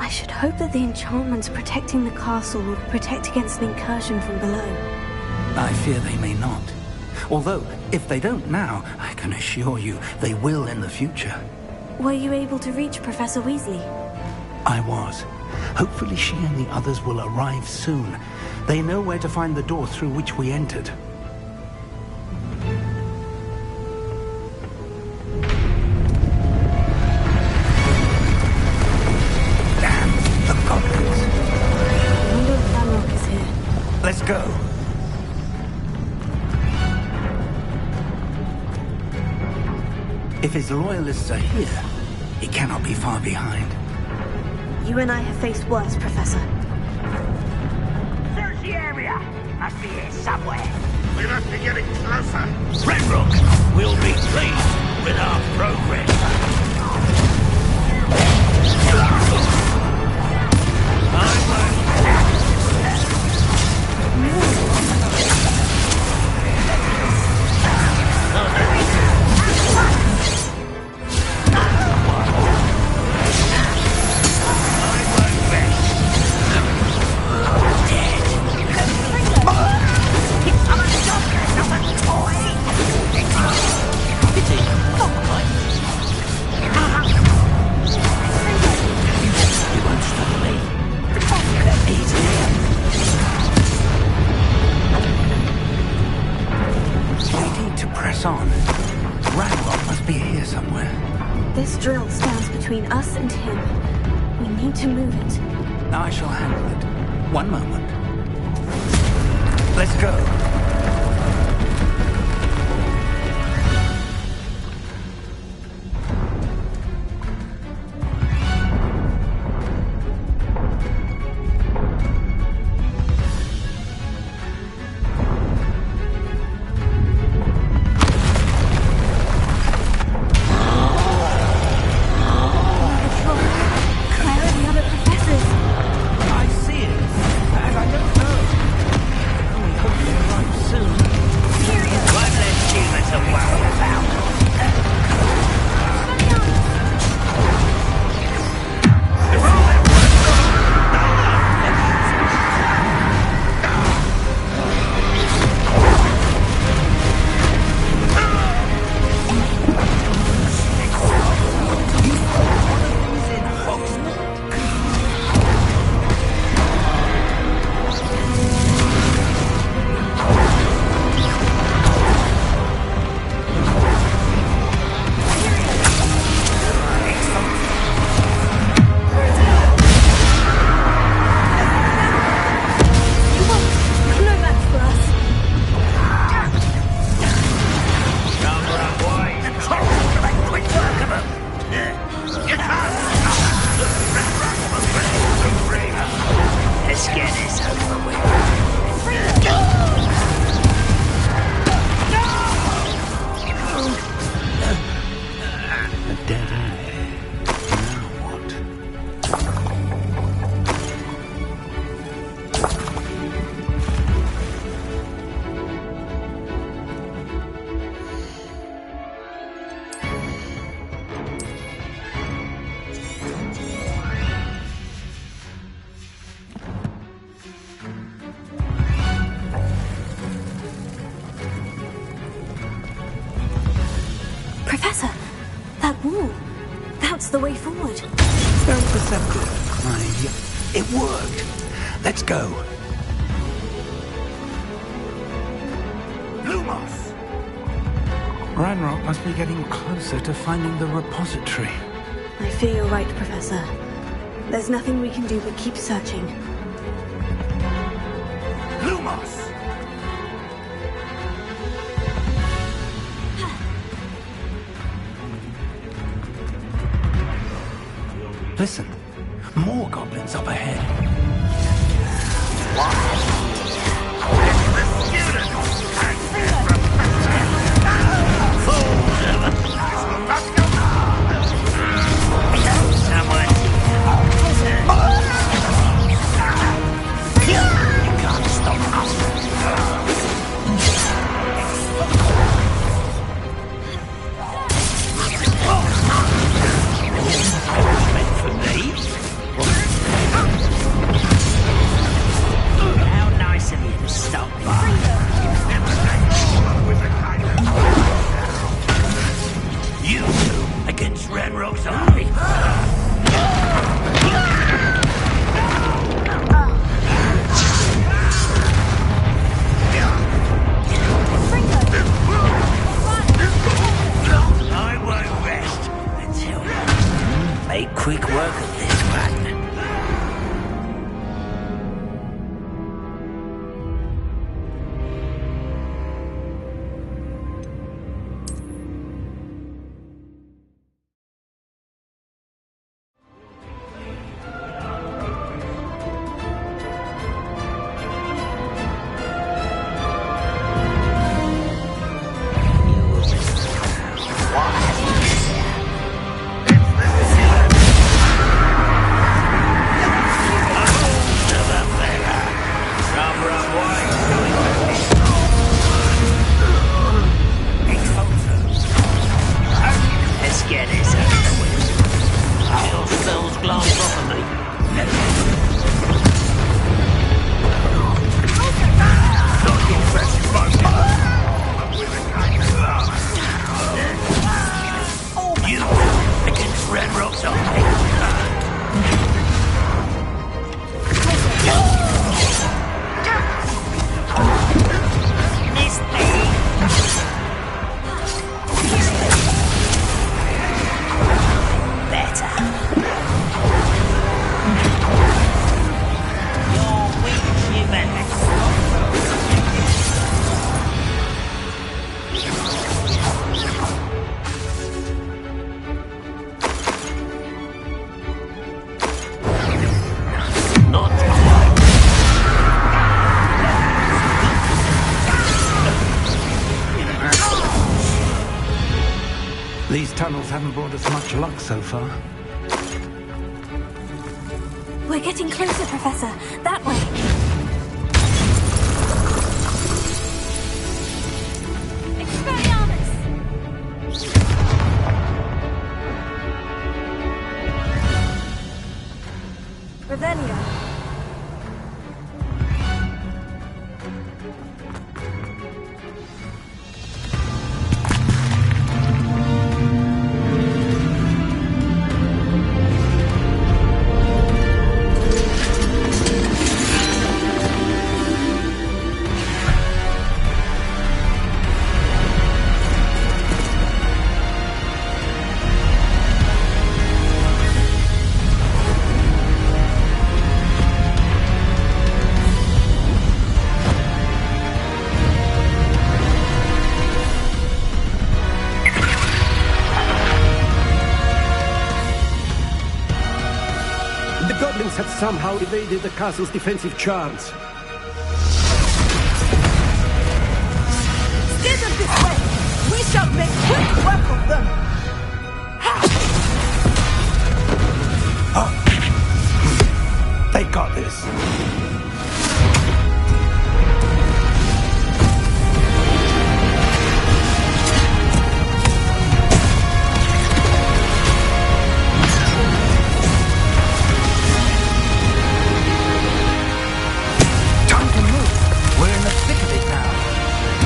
I should hope that the enchantments protecting the castle will protect against an incursion from below. I fear they may not. Although, if they don't now, I can assure you they will in the future. Were you able to reach Professor Weasley? I was. Hopefully she and the others will arrive soon. They know where to find the door through which we entered. I wonder if Ranrock go. If his loyalists are here, he cannot be far behind. You and I have faced worse, Professor. Search the area! Must be here somewhere. We must be getting closer. Ranrock will be pleased with our progress. On. Ranrock must be here somewhere. This drill stands between us and him. We need to move it. I shall handle it. One moment. Let's go. Professor, that wall. That's the way forward. Very perceptive, mind you. It worked. Let's go. Lumos! Ranrock must be getting closer to finding the repository. I fear you're right, Professor. There's nothing we can do but keep searching. Lumos! Listen, more goblins up ahead. How tunnels haven't brought us much luck so far. We're getting closer, Professor. That way. Revelio. The goblins have somehow evaded the castle's defensive charms. Steer them this way! We shall make quick work of them! They got this.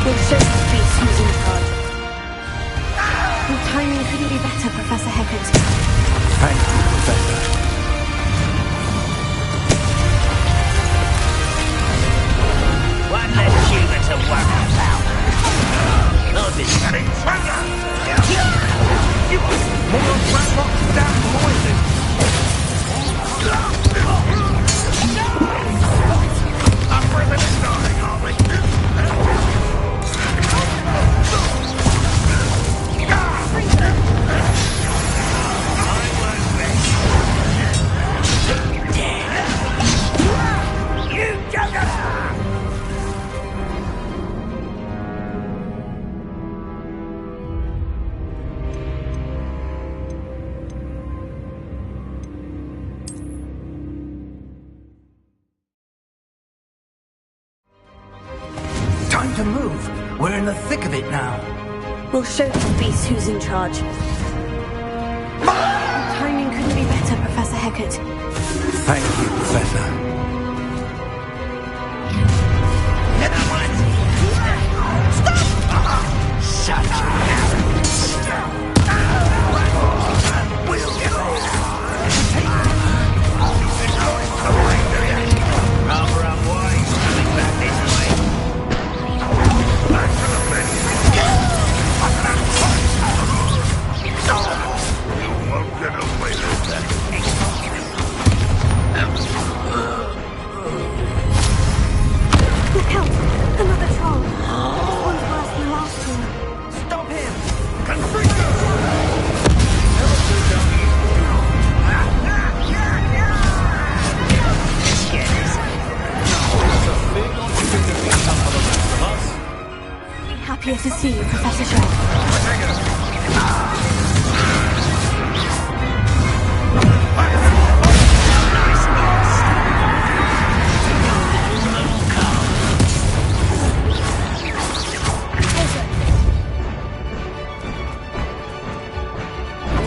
We'll show the beast who's in charge. Your timing couldn't be better, Professor Hecat. Thank you, Professor. One less human to worry about. Goodness You more Ranrock's damn poison! Our ribbon is starting, aren't we? Time to move. We're in the thick of it now. We'll show the beast who's in charge. Your timing couldn't be better, Professor Hecat. Thank you, Professor. Shut up! We'll get rather unwise coming back this way. Back to the bed. You won't get away with that. Look out! Another troll! This one's worse than the last two. Stop him! Be happier to see you, Professor Shaw.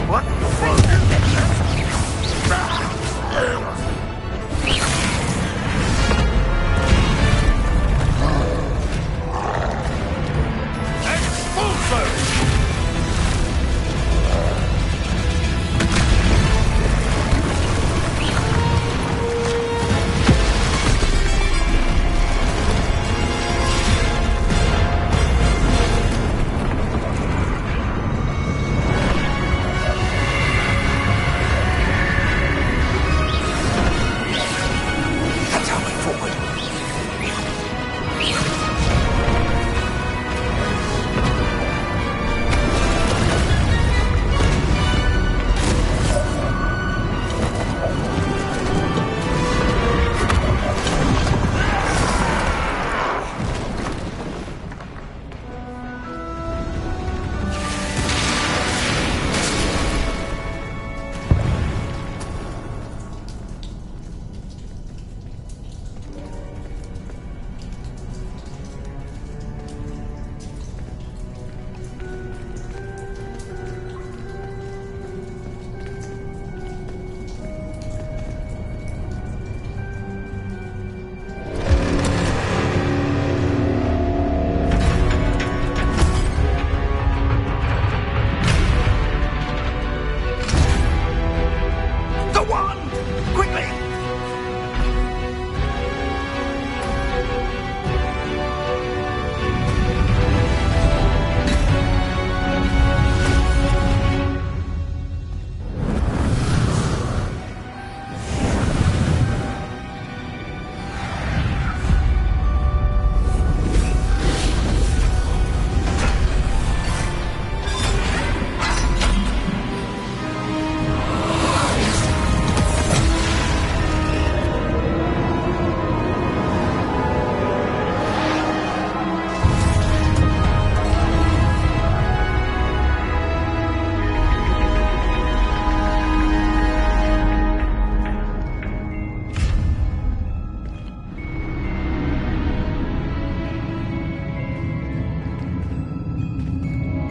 What? Full service!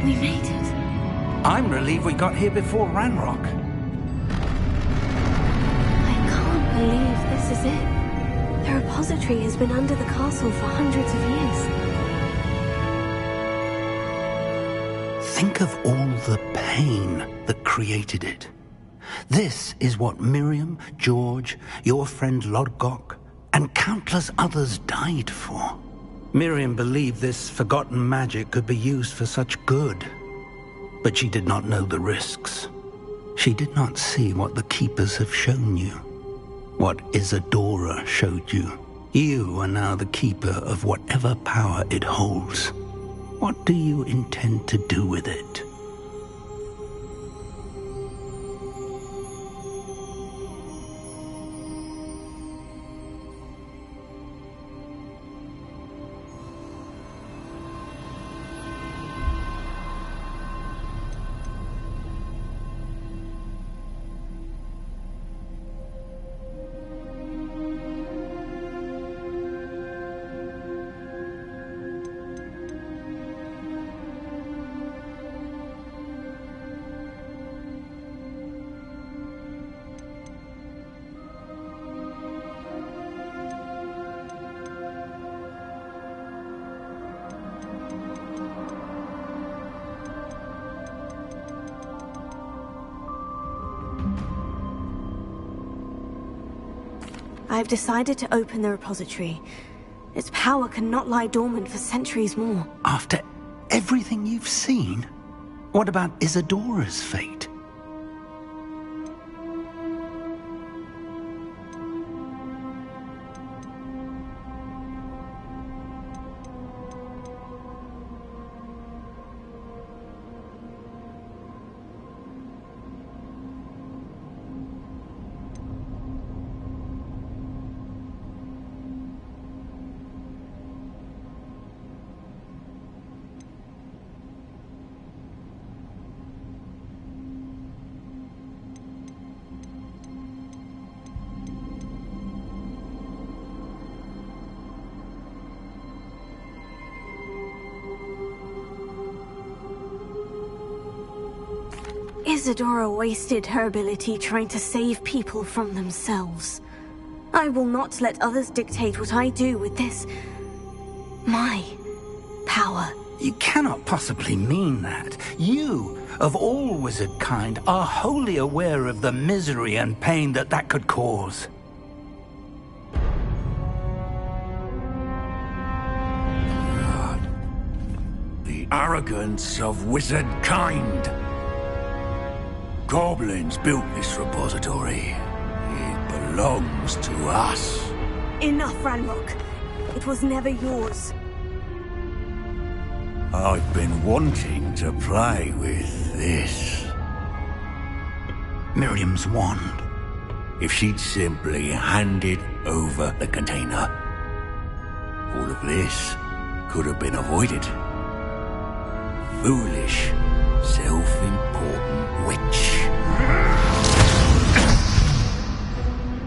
We made it. I'm relieved we got here before Ranrock. I can't believe this is it. The repository has been under the castle for hundreds of years. Think of all the pain that created it. This is what Miriam, George, your friend Lodgok, and countless others died for. Miriam believed this forgotten magic could be used for such good, but she did not know the risks. She did not see what the Keepers have shown you, what Isadora showed you. You are now the Keeper of whatever power it holds. What do you intend to do with it? I've decided to open the repository. Its power cannot lie dormant for centuries more. After everything you've seen? What about Isadora's fate? Isadora wasted her ability trying to save people from themselves. I will not let others dictate what I do with this... my power. You cannot possibly mean that. You, of all wizard kind, are wholly aware of the misery and pain that could cause. The arrogance of wizard kind. Goblins built this repository. It belongs to us. Enough, Ranrock. It was never yours. I've been wanting to play with this. Miriam's wand. If she'd simply handed over the container, all of this could have been avoided. Foolish, self-important witch.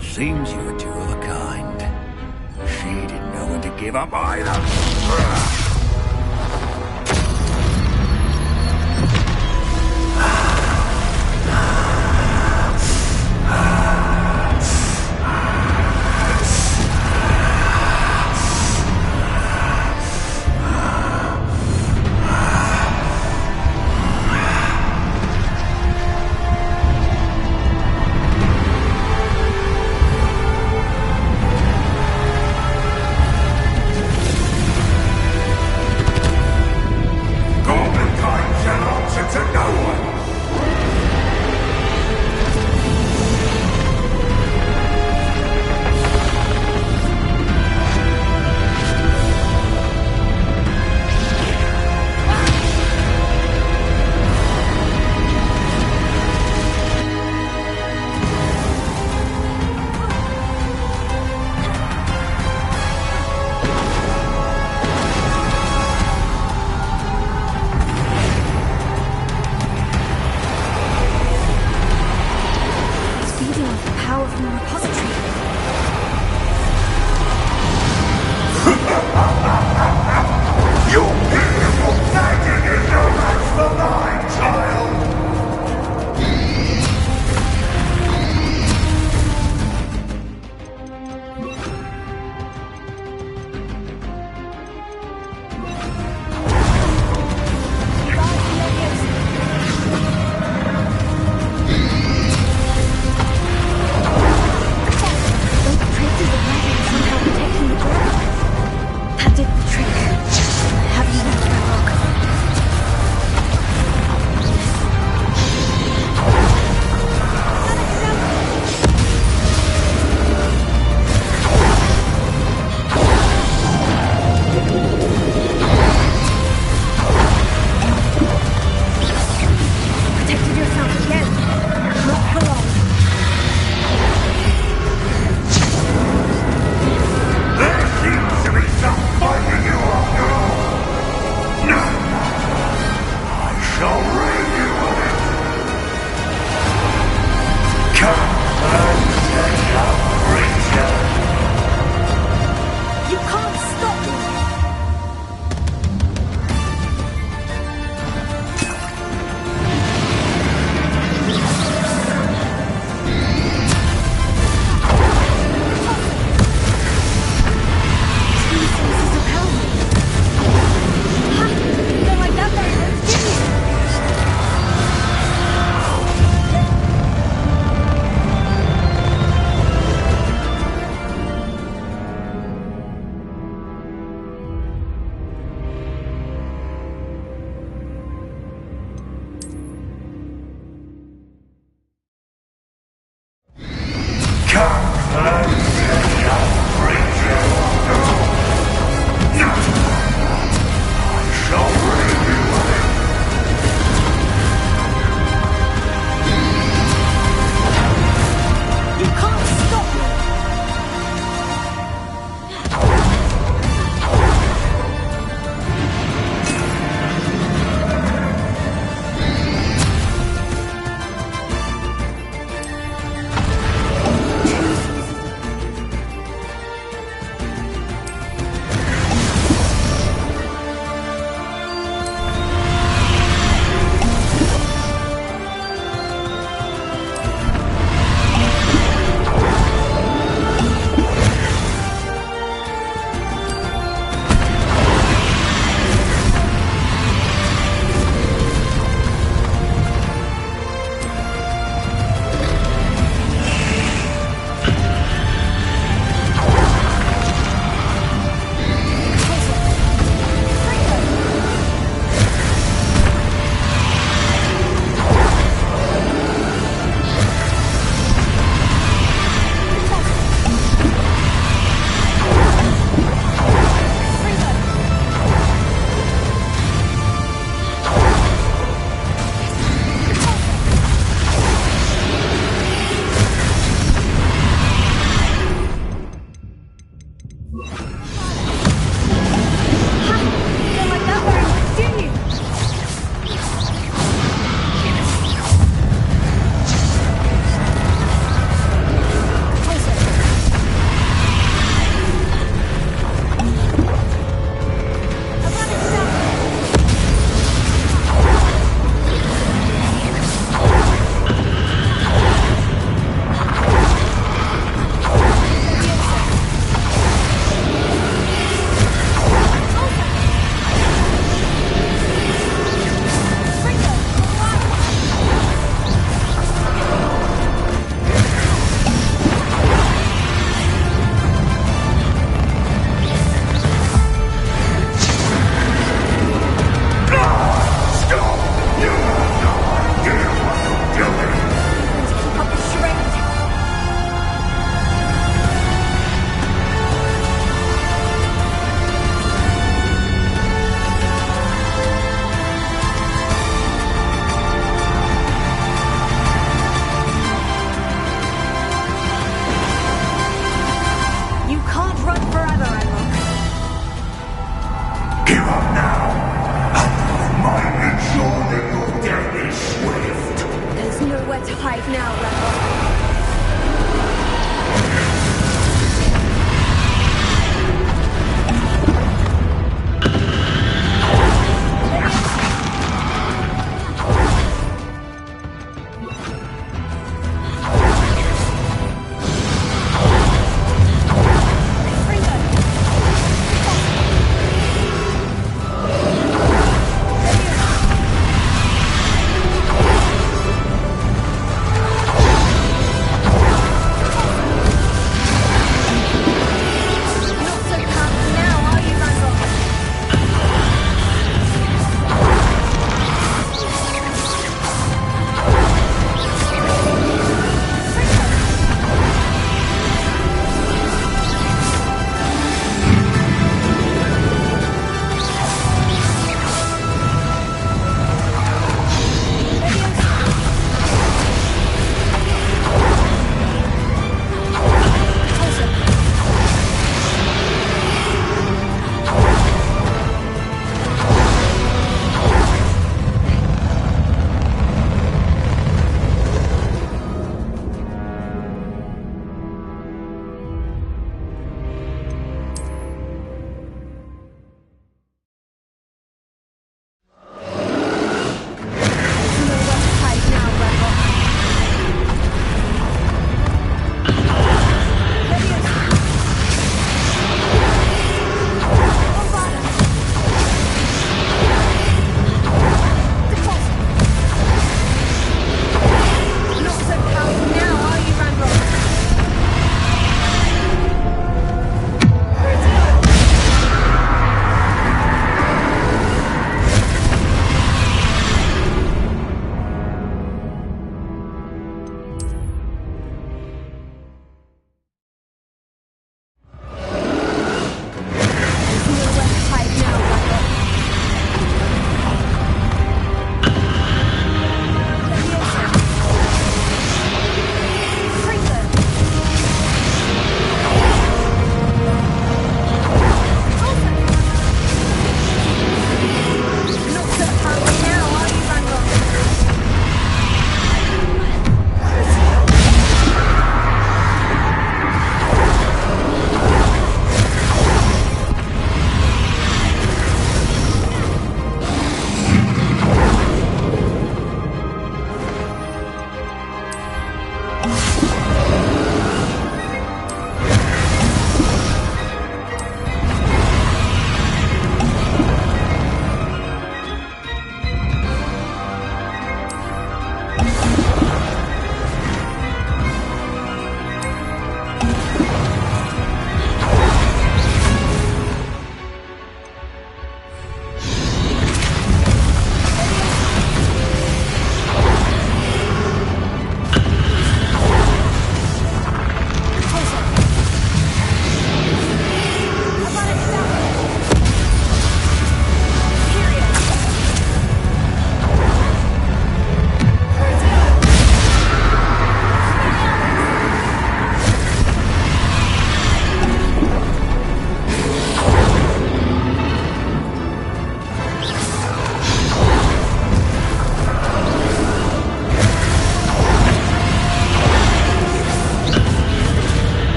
Seems you were two of a kind. She didn't know when to give up either. Give up now. My ensure that your death is swift. There's nowhere to hide now, Ranrock.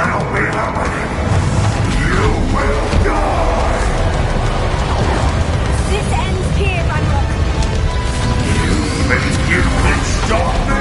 That'll be the way. You will die! This ends here, Ranrock. You can stop me!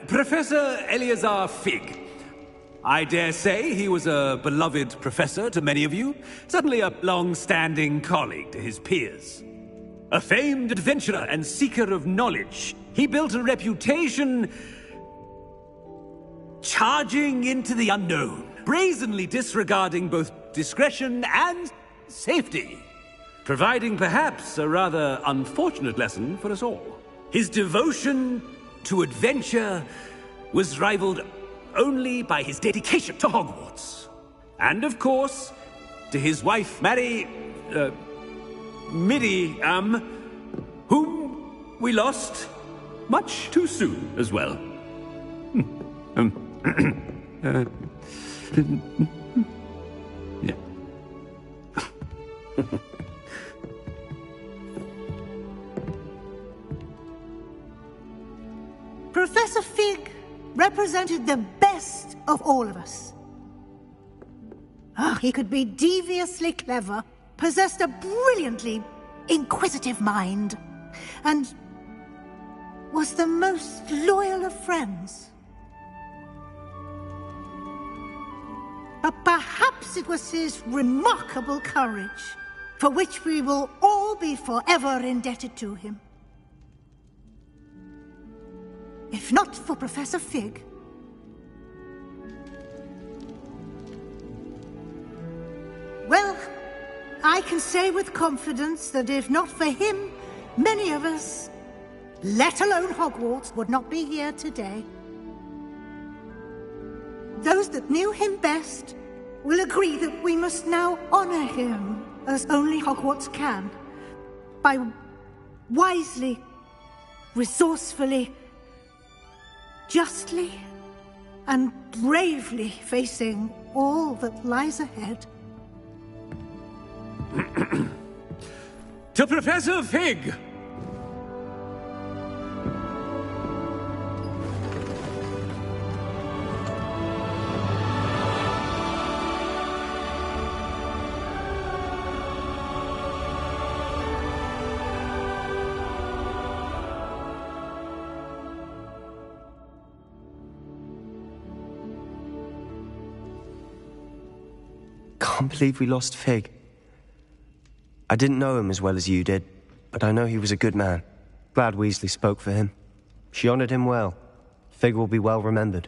Professor Eleazar Fig. I dare say he was a beloved professor to many of you, certainly a long-standing colleague to his peers. A famed adventurer and seeker of knowledge, he built a reputation charging into the unknown, brazenly disregarding both discretion and safety, providing perhaps a rather unfortunate lesson for us all. His devotion to adventure was rivaled only by his dedication to Hogwarts. And of course, to his wife, Midi, whom we lost much too soon as well. Yeah. Professor Fig represented the best of all of us. He could be deviously clever, possessed a brilliantly inquisitive mind, and was the most loyal of friends. But perhaps it was his remarkable courage, for which we will all be forever indebted to him. If not for Professor Fig, well, I can say with confidence that if not for him, many of us, let alone Hogwarts, would not be here today. Those that knew him best will agree that we must now honor him as only Hogwarts can, by wisely, resourcefully, justly, and bravely facing all that lies ahead. To Professor Fig! Can't believe we lost Fig. I didn't know him as well as you did, but I know he was a good man. Glad Weasley spoke for him. She honored him well. Fig will be well remembered.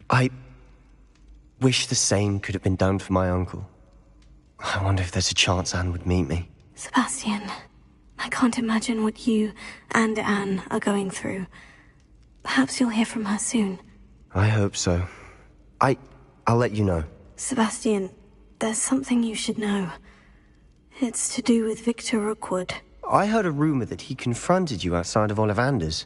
I wish the same could have been done for my uncle. I wonder if there's a chance Anne would meet me. Sebastian, I can't imagine what you and Anne are going through. Perhaps you'll hear from her soon. I hope so. I'll let you know. Sebastian, there's something you should know. It's to do with Victor Rookwood. I heard a rumor that he confronted you outside of Ollivander's.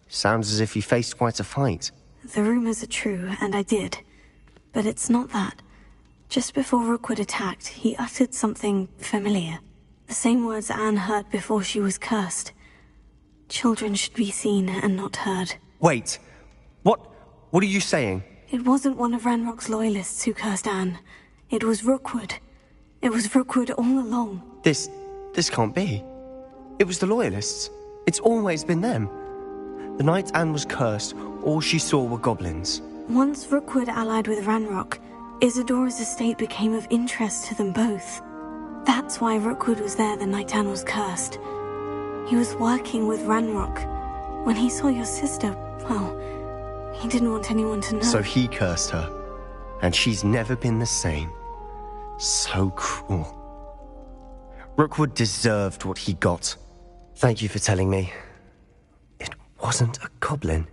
Sounds as if he faced quite a fight. The rumors are true, and I did. But it's not that. Just before Rookwood attacked, he uttered something familiar. The same words Anne heard before she was cursed. Children should be seen and not heard. Wait. What are you saying? It wasn't one of Ranrock's loyalists who cursed Anne. It was Rookwood. It was Rookwood all along. This can't be. It was the Loyalists. It's always been them. The night Anne was cursed, all she saw were goblins. Once Rookwood allied with Ranrock, Isadora's estate became of interest to them both. That's why Rookwood was there the night Anne was cursed. He was working with Ranrock. When he saw your sister, well, he didn't want anyone to know. So he cursed her. And she's never been the same. So cruel. Rookwood deserved what he got. Thank you for telling me. It wasn't a goblin.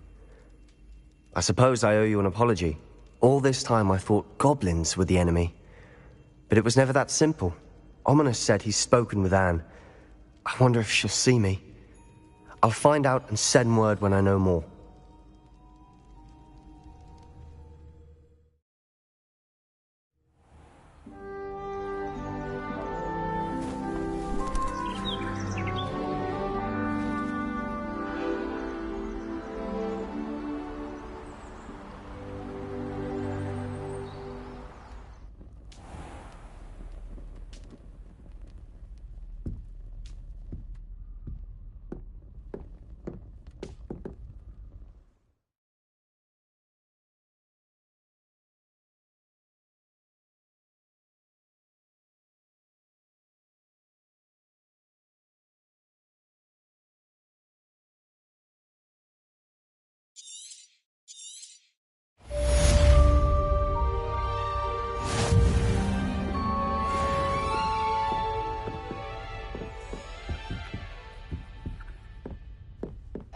I suppose I owe you an apology. All this time I thought goblins were the enemy. But it was never that simple. Ominous said he's spoken with Anne. I wonder if she'll see me. I'll find out and send word when I know more.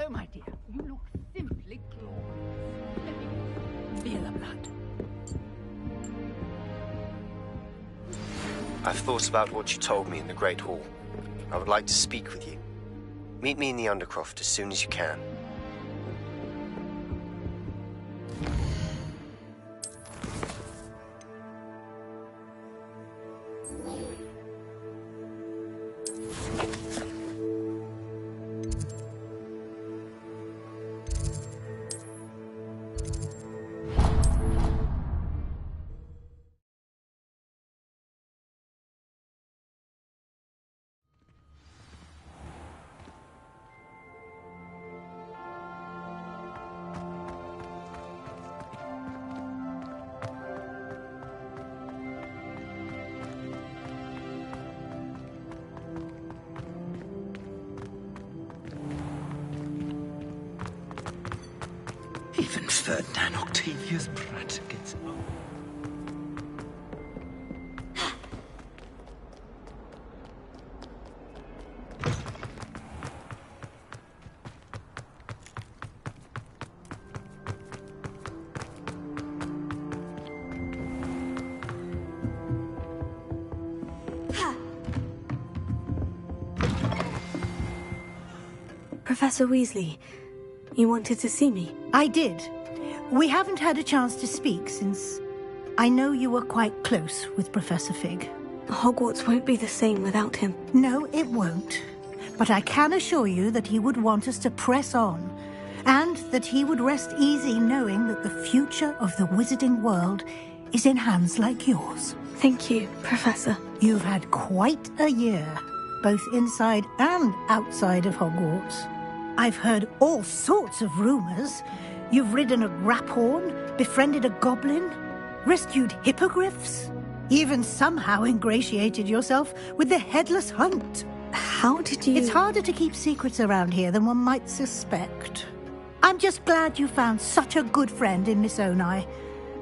Oh, my dear, you look simply glorious. Let me feel the blood. I've thought about what you told me in the Great Hall. I would like to speak with you. Meet me in the Undercroft as soon as you can. Even Ferdinand Octavius Pratt gets... Professor Weasley, you wanted to see me? I did. We haven't had a chance to speak since I know you were quite close with Professor Fig. Hogwarts won't be the same without him. No, it won't. But I can assure you that he would want us to press on, and that he would rest easy knowing that the future of the wizarding world is in hands like yours. Thank you, Professor. You've had quite a year, both inside and outside of Hogwarts. I've heard all sorts of rumors. You've ridden a graphorn, befriended a goblin, rescued hippogriffs, even somehow ingratiated yourself with the Headless Hunt. How did you... It's harder to keep secrets around here than one might suspect. I'm just glad you found such a good friend in Miss Onai.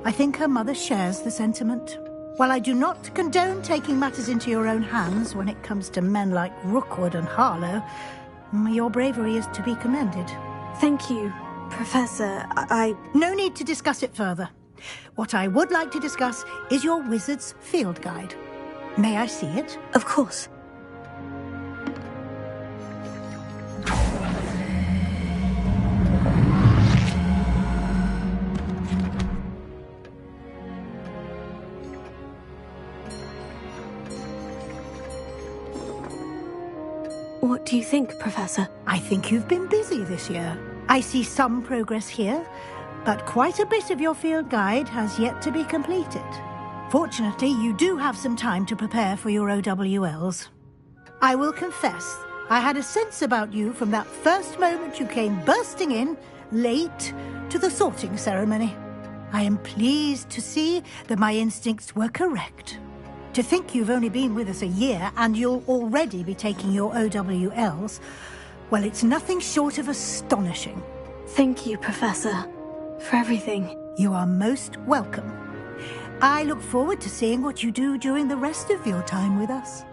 I think her mother shares the sentiment. While I do not condone taking matters into your own hands when it comes to men like Rookwood and Harlow, your bravery is to be commended. Thank you, Professor. No need to discuss it further. What I would like to discuss is your wizard's field guide. May I see it? Of course. What do you think, Professor? I think you've been busy this year. I see some progress here, but quite a bit of your field guide has yet to be completed. Fortunately, you do have some time to prepare for your OWLs. I will confess, I had a sense about you from that first moment you came bursting in, late, to the sorting ceremony. I am pleased to see that my instincts were correct. To think you've only been with us a year and you'll already be taking your OWLs, well, it's nothing short of astonishing. Thank you, Professor, for everything. You are most welcome. I look forward to seeing what you do during the rest of your time with us.